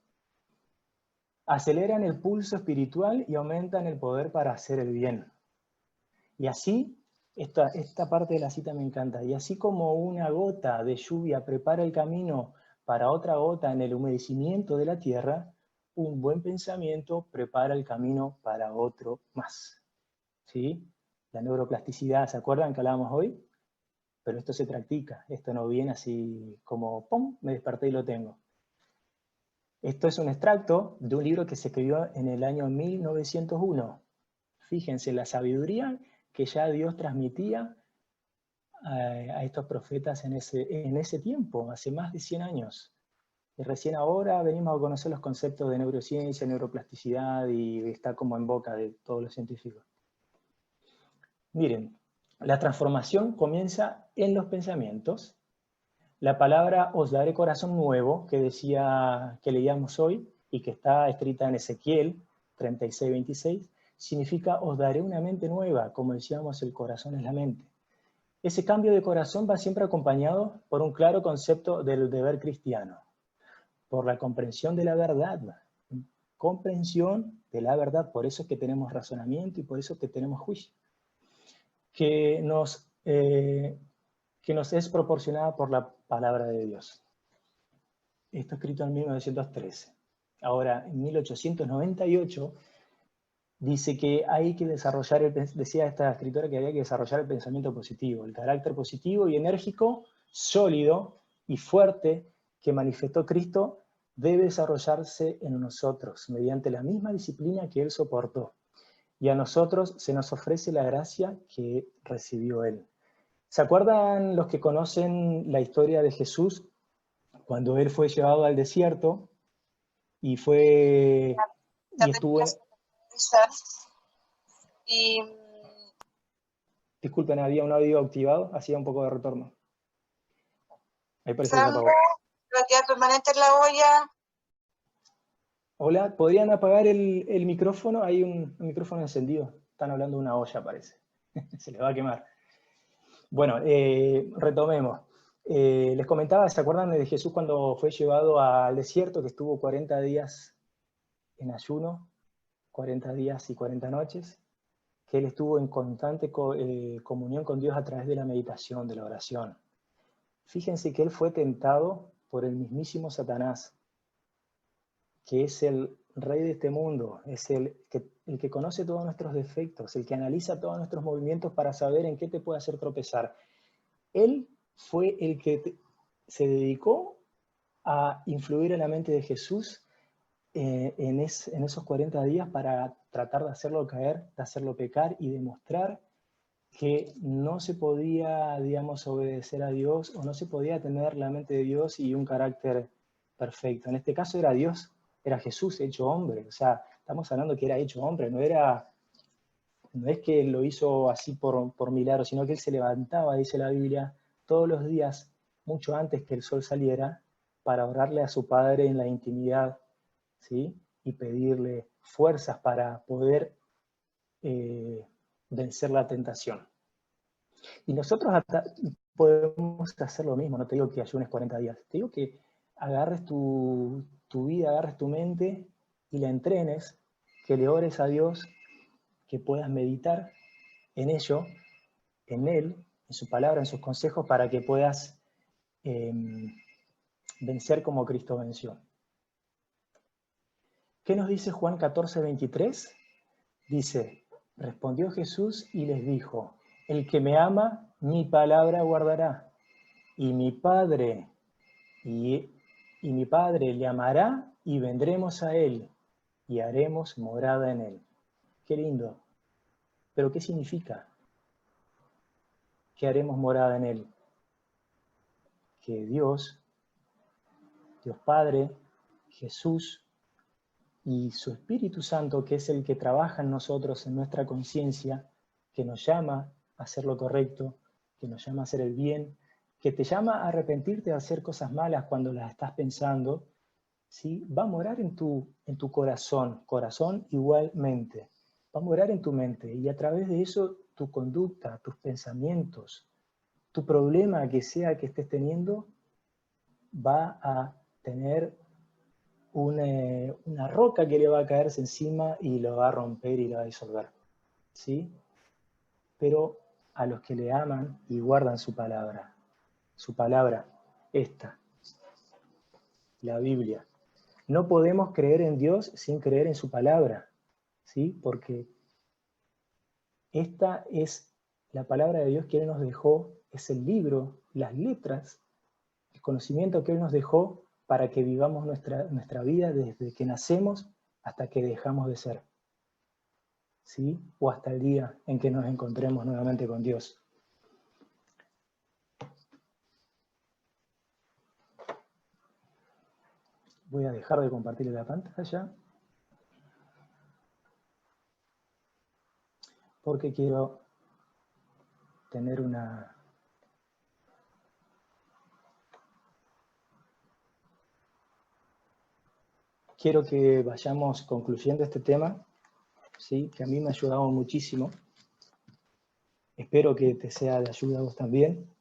Aceleran el pulso espiritual y aumentan el poder para hacer el bien. Y así, esta parte de la cita me encanta, y así como una gota de lluvia prepara el camino para otra gota en el humedecimiento de la tierra, un buen pensamiento prepara el camino para otro más. ¿Sí? La neuroplasticidad, ¿se acuerdan que hablábamos hoy? Pero esto se practica, esto no viene así como, ¡pum!, me desperté y lo tengo. Esto es un extracto de un libro que se escribió en el año 1901. Fíjense la sabiduría que ya Dios transmitía a estos profetas en ese tiempo, hace más de 100 años. Y recién ahora venimos a conocer los conceptos de neurociencia, neuroplasticidad, y está como en boca de todos los científicos. Miren, la transformación comienza en los pensamientos. La palabra os daré corazón nuevo, que leíamos hoy, y que está escrita en Ezequiel 36:26, significa os daré una mente nueva, como decíamos, el corazón es la mente. Ese cambio de corazón va siempre acompañado por un claro concepto del deber cristiano, por la comprensión de la verdad. Comprensión de la verdad, por eso es que tenemos razonamiento y por eso es que tenemos juicio, que nos es proporcionada por la palabra de Dios. Esto escrito en 1913. Ahora, en 1898, dice que hay que desarrollar, decía esta escritora que había que desarrollar el pensamiento positivo, el carácter positivo y enérgico, sólido y fuerte que manifestó Cristo, debe desarrollarse en nosotros, mediante la misma disciplina que Él soportó. Y a nosotros se nos ofrece la gracia que recibió Él. ¿Se acuerdan los que conocen la historia de Jesús cuando Él fue llevado al desierto y estuvo... Disculpen, había un audio activado, hacía un poco de retorno. Ahí parece que se apagó. Bloquear permanente en la olla. Hola, ¿podrían apagar el micrófono? Hay un micrófono encendido. Están hablando de una olla, parece. Se les va a quemar. Bueno, retomemos. Les comentaba, ¿se acuerdan de Jesús cuando fue llevado al desierto, que estuvo 40 días en ayuno, 40 días y 40 noches? Que Él estuvo en constante comunión con Dios a través de la meditación, de la oración. Fíjense que Él fue tentado por el mismísimo Satanás, que es el rey de este mundo, es el que conoce todos nuestros defectos, el que analiza todos nuestros movimientos para saber en qué te puede hacer tropezar. Él fue el que se dedicó a influir en la mente de Jesús en esos 40 días para tratar de hacerlo caer, de hacerlo pecar y demostrar que no se podía, digamos, obedecer a Dios o no se podía tener la mente de Dios y un carácter perfecto. En este caso era Dios, era Jesús hecho hombre. O sea, estamos hablando que era hecho hombre, no es que Él lo hizo así por milagro, sino que Él se levantaba, dice la Biblia, todos los días, mucho antes que el sol saliera, para orarle a su Padre en la intimidad, ¿sí? Y pedirle fuerzas para poder vencer la tentación. Y nosotros podemos hacer lo mismo, no te digo que ayunes 40 días, te digo que agarres tu vida, agarres tu mente y la entrenes, que le ores a Dios, que puedas meditar en ello, en Él, en su palabra, en sus consejos, para que puedas vencer como Cristo venció. ¿Qué nos dice Juan 14:23? Dice, respondió Jesús y les dijo, el que me ama, mi palabra guardará, y mi Padre le amará y vendremos a Él y haremos morada en Él. Qué lindo. ¿Pero qué significa que haremos morada en Él? Que Dios Padre, Jesús y su Espíritu Santo, que es el que trabaja en nosotros, en nuestra conciencia, que nos llama a hacer lo correcto, que nos llama a hacer el bien, que te llama a arrepentirte de hacer cosas malas cuando las estás pensando, ¿sí? Va a morar en tu corazón igualmente. Va a morar en tu mente y a través de eso tu conducta, tus pensamientos, tu problema que sea que estés teniendo, va a tener una roca que le va a caerse encima y lo va a romper y lo va a disolver. ¿Sí? Pero a los que le aman y guardan su palabra, esta, la Biblia. No podemos creer en Dios sin creer en su palabra, ¿sí? Porque esta es la palabra de Dios que Él nos dejó, es el libro, las letras, el conocimiento que Él nos dejó para que vivamos nuestra vida desde que nacemos hasta que dejamos de ser, ¿sí? O hasta el día en que nos encontremos nuevamente con Dios. Voy a dejar de compartir la pantalla porque quiero tener una... Quiero que vayamos concluyendo este tema, ¿sí? Que a mí me ha ayudado muchísimo. Espero que te sea de ayuda a vos también,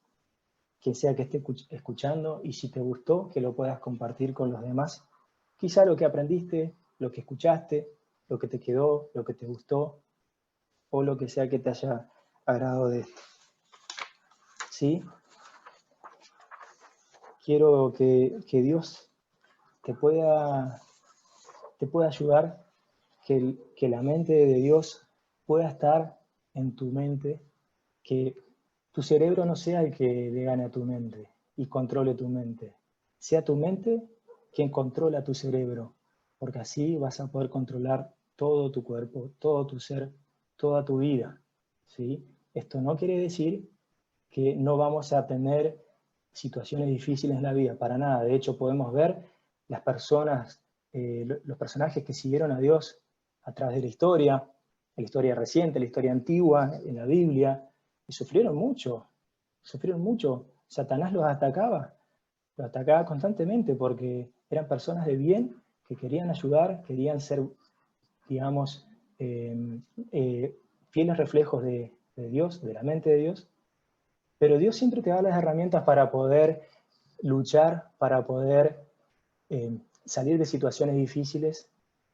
quien sea que esté escuchando, y si te gustó, que lo puedas compartir con los demás. Quizá lo que aprendiste, lo que escuchaste, lo que te quedó, lo que te gustó, o lo que sea que te haya agradado de esto. ¿Sí? Quiero que Dios te pueda ayudar, que la mente de Dios pueda estar en tu mente, que tu cerebro no sea el que le gane a tu mente y controle tu mente. Sea tu mente quien controla tu cerebro, porque así vas a poder controlar todo tu cuerpo, todo tu ser, toda tu vida. ¿Sí? Esto no quiere decir que no vamos a tener situaciones difíciles en la vida, para nada. De hecho, podemos ver las personas, los personajes que siguieron a Dios a través de la historia reciente, la historia antigua, en la Biblia, y sufrieron mucho. Satanás los atacaba constantemente porque eran personas de bien que querían ayudar, querían ser, digamos, fieles reflejos de Dios, de la mente de Dios. Pero Dios siempre te da las herramientas para poder luchar, para poder salir de situaciones difíciles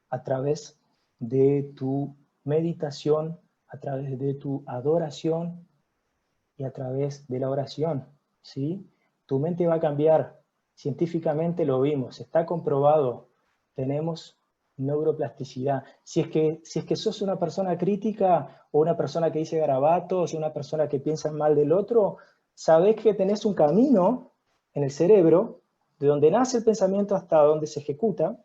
a través de tu meditación, a través de tu adoración y a través de la oración, ¿sí? Tu mente va a cambiar. Científicamente lo vimos, está comprobado. Tenemos neuroplasticidad. Si es que sos una persona crítica o una persona que dice garabatos, una persona que piensa mal del otro, sabés que tenés un camino en el cerebro, de donde nace el pensamiento hasta donde se ejecuta,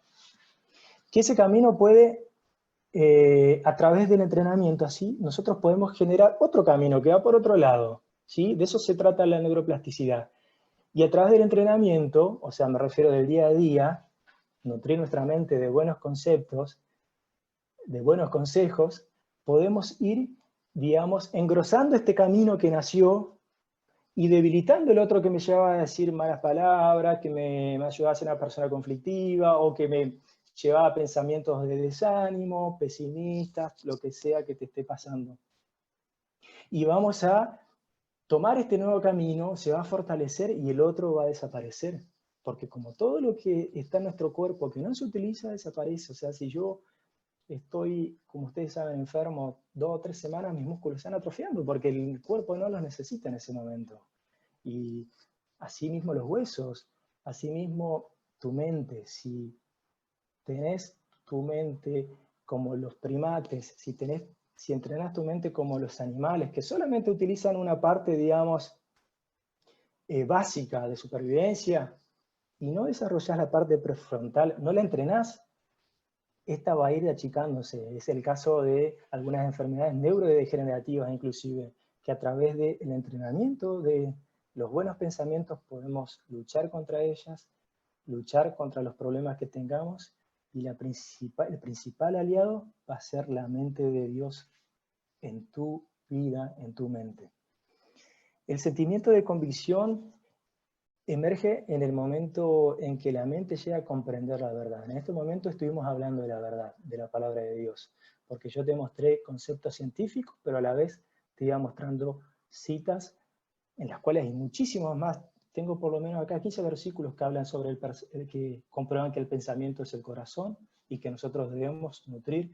que ese camino puede, a través del entrenamiento, así, nosotros podemos generar otro camino que va por otro lado, ¿sí? De eso se trata la neuroplasticidad. Y a través del entrenamiento, o sea, me refiero del día a día, nutrir nuestra mente de buenos conceptos, de buenos consejos, podemos ir, digamos, engrosando este camino que nació y debilitando el otro que me llevaba a decir malas palabras, que me ayudaba a ser una persona conflictiva, o que me llevaba a pensamientos de desánimo, pesimistas, lo que sea que te esté pasando. Y vamos a tomar este nuevo camino, se va a fortalecer y el otro va a desaparecer. Porque como todo lo que está en nuestro cuerpo que no se utiliza, desaparece. O sea, si yo estoy, como ustedes saben, enfermo 2 o 3 semanas, mis músculos están atrofiando porque el cuerpo no los necesita en ese momento. Y asimismo los huesos, asimismo tu mente. Si tenés tu mente como los primates, si entrenás tu mente como los animales, que solamente utilizan una parte, digamos, básica de supervivencia, y no desarrollás la parte prefrontal, no la entrenás, esta va a ir achicándose. Es el caso de algunas enfermedades neurodegenerativas inclusive, que a través del entrenamiento de los buenos pensamientos podemos luchar contra ellas, luchar contra los problemas que tengamos, y el principal aliado va a ser la mente de Dios en tu vida, en tu mente. El sentimiento de convicción emerge en el momento en que la mente llega a comprender la verdad. En este momento estuvimos hablando de la verdad, de la palabra de Dios, porque yo te mostré conceptos científicos, pero a la vez te iba mostrando citas en las cuales hay muchísimos más. Tengo por lo menos acá 15 versículos que hablan sobre que comprueban que el pensamiento es el corazón y que nosotros debemos nutrir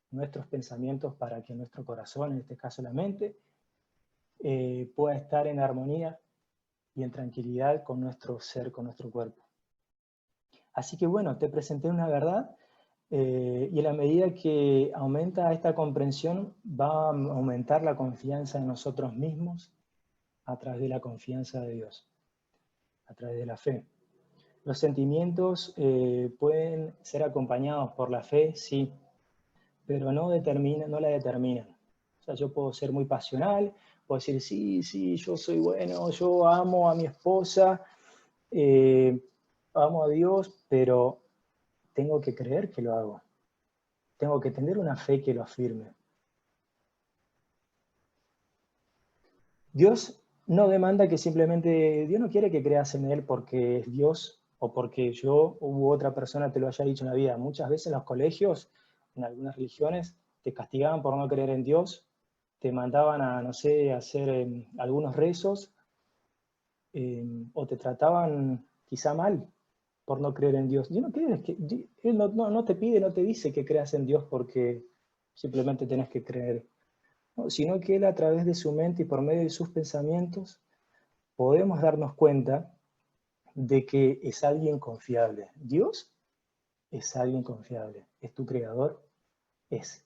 nuestros pensamientos para que nuestro corazón, en este caso la mente, pueda estar en armonía y en tranquilidad con nuestro ser, con nuestro cuerpo. Así que bueno, te presenté una verdad, y a la medida que aumenta esta comprensión, va a aumentar la confianza en nosotros mismos a través de la confianza de Dios, a través de la fe. Los sentimientos pueden ser acompañados por la fe, sí, pero no la determinan. O sea, yo puedo ser muy pasional, puedo decir, sí, yo soy bueno, yo amo a mi esposa, amo a Dios, pero tengo que creer que lo hago. Tengo que tener una fe que lo afirme. Dios no demanda que simplemente, Dios no quiere que creas en Él porque es Dios o porque yo u otra persona te lo haya dicho en la vida. Muchas veces en los colegios, en algunas religiones, te castigaban por no creer en Dios, te mandaban a, no sé, a hacer algunos rezos, o te trataban quizá mal por no creer en Dios. Dios no quiere, Él no te pide, no te dice que creas en Dios porque simplemente tenés que creer, ¿no? Sino que Él a través de su mente y por medio de sus pensamientos podemos darnos cuenta de que es alguien confiable. Dios es alguien confiable, es tu creador, es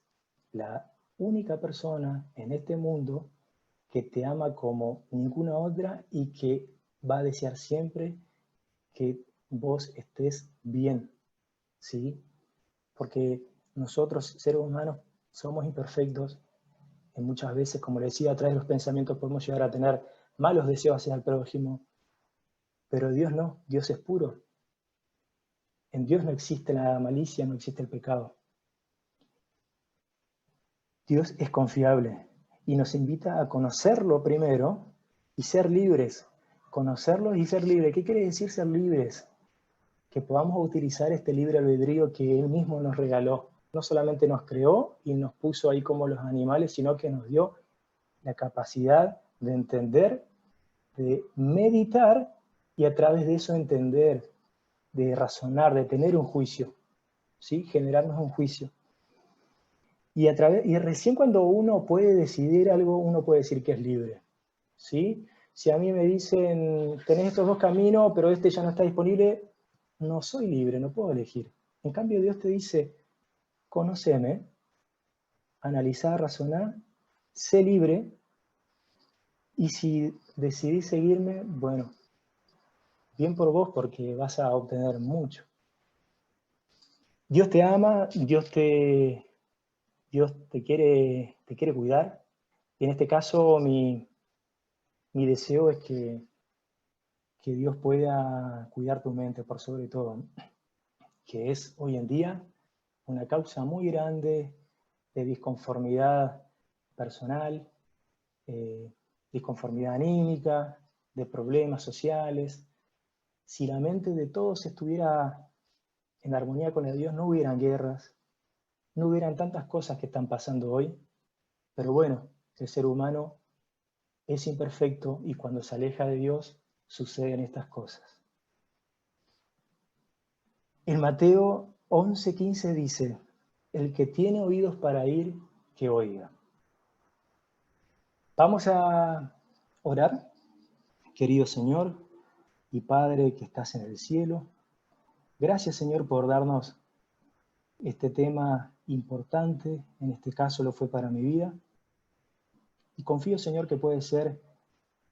la única persona en este mundo que te ama como ninguna otra y que va a desear siempre que vos estés bien, ¿sí? Porque nosotros, seres humanos, somos imperfectos y muchas veces, como le decía, a través de los pensamientos podemos llegar a tener malos deseos hacia el prójimo, pero Dios no, Dios es puro. En Dios no existe la malicia, no existe el pecado. Dios es confiable y nos invita a conocerlo primero y ser libres. Conocerlo y ser libres. ¿Qué quiere decir ser libres? Que podamos utilizar este libre albedrío que Él mismo nos regaló. No solamente nos creó y nos puso ahí como los animales, sino que nos dio la capacidad de entender, de meditar y a través de eso entender, de razonar, de tener un juicio, ¿sí? Generarnos un juicio. Y recién cuando uno puede decidir algo, uno puede decir que es libre, ¿sí? Si a mí me dicen, tenés estos dos caminos, pero este ya no está disponible, no soy libre, no puedo elegir. En cambio, Dios te dice, conóceme, analizá, razoná, sé libre, y si decidís seguirme, bueno, bien por vos porque vas a obtener mucho. Dios te ama, Dios te quiere cuidar, y en este caso mi deseo es que Dios pueda cuidar tu mente por sobre todo, que es hoy en día una causa muy grande de disconformidad personal, disconformidad anímica, de problemas sociales. Si la mente de todos estuviera en armonía con el de Dios, no hubieran guerras, no hubieran tantas cosas que están pasando hoy. Pero bueno, el ser humano es imperfecto y cuando se aleja de Dios suceden estas cosas. En Mateo 11:15 dice, el que tiene oídos para oír, que oiga. Vamos a orar, querido Señor y Padre que estás en el cielo. Gracias, Señor, por darnos este tema importante, en este caso lo fue para mi vida. Y confío, Señor, que puede ser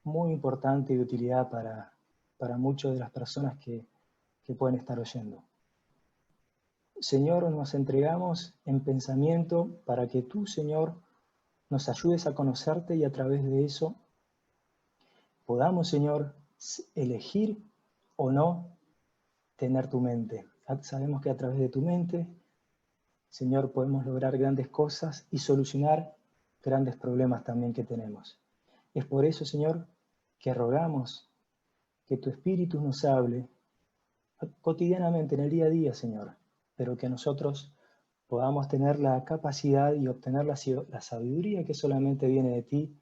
muy importante y de utilidad para muchas de las personas que pueden estar oyendo. Señor, nos entregamos en pensamiento para que tú, Señor, nos ayudes a conocerte y a través de eso podamos, Señor, elegir o no tener tu mente. Sabemos que a través de tu mente, Señor, podemos lograr grandes cosas y solucionar grandes problemas también que tenemos. Es por eso, Señor, que rogamos que tu Espíritu nos hable cotidianamente en el día a día, Señor, pero que nosotros podamos tener la capacidad y obtener la sabiduría que solamente viene de ti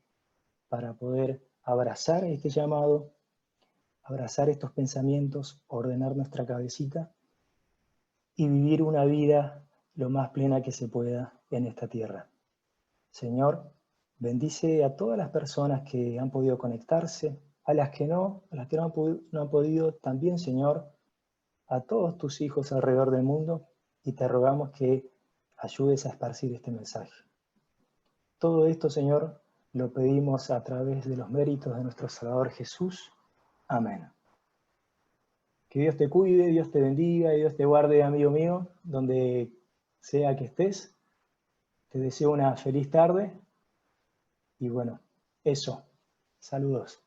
para poder abrazar este llamado, abrazar estos pensamientos, ordenar nuestra cabecita y vivir una vida lo más plena que se pueda en esta tierra. Señor, bendice a todas las personas que han podido conectarse, a las que no han podido también, Señor, a todos tus hijos alrededor del mundo, y te rogamos que ayudes a esparcir este mensaje. Todo esto, Señor, lo pedimos a través de los méritos de nuestro Salvador Jesús. Amén. Que Dios te cuide, Dios te bendiga y Dios te guarde, amigo mío, donde sea que estés. Te deseo una feliz tarde y bueno, eso. Saludos.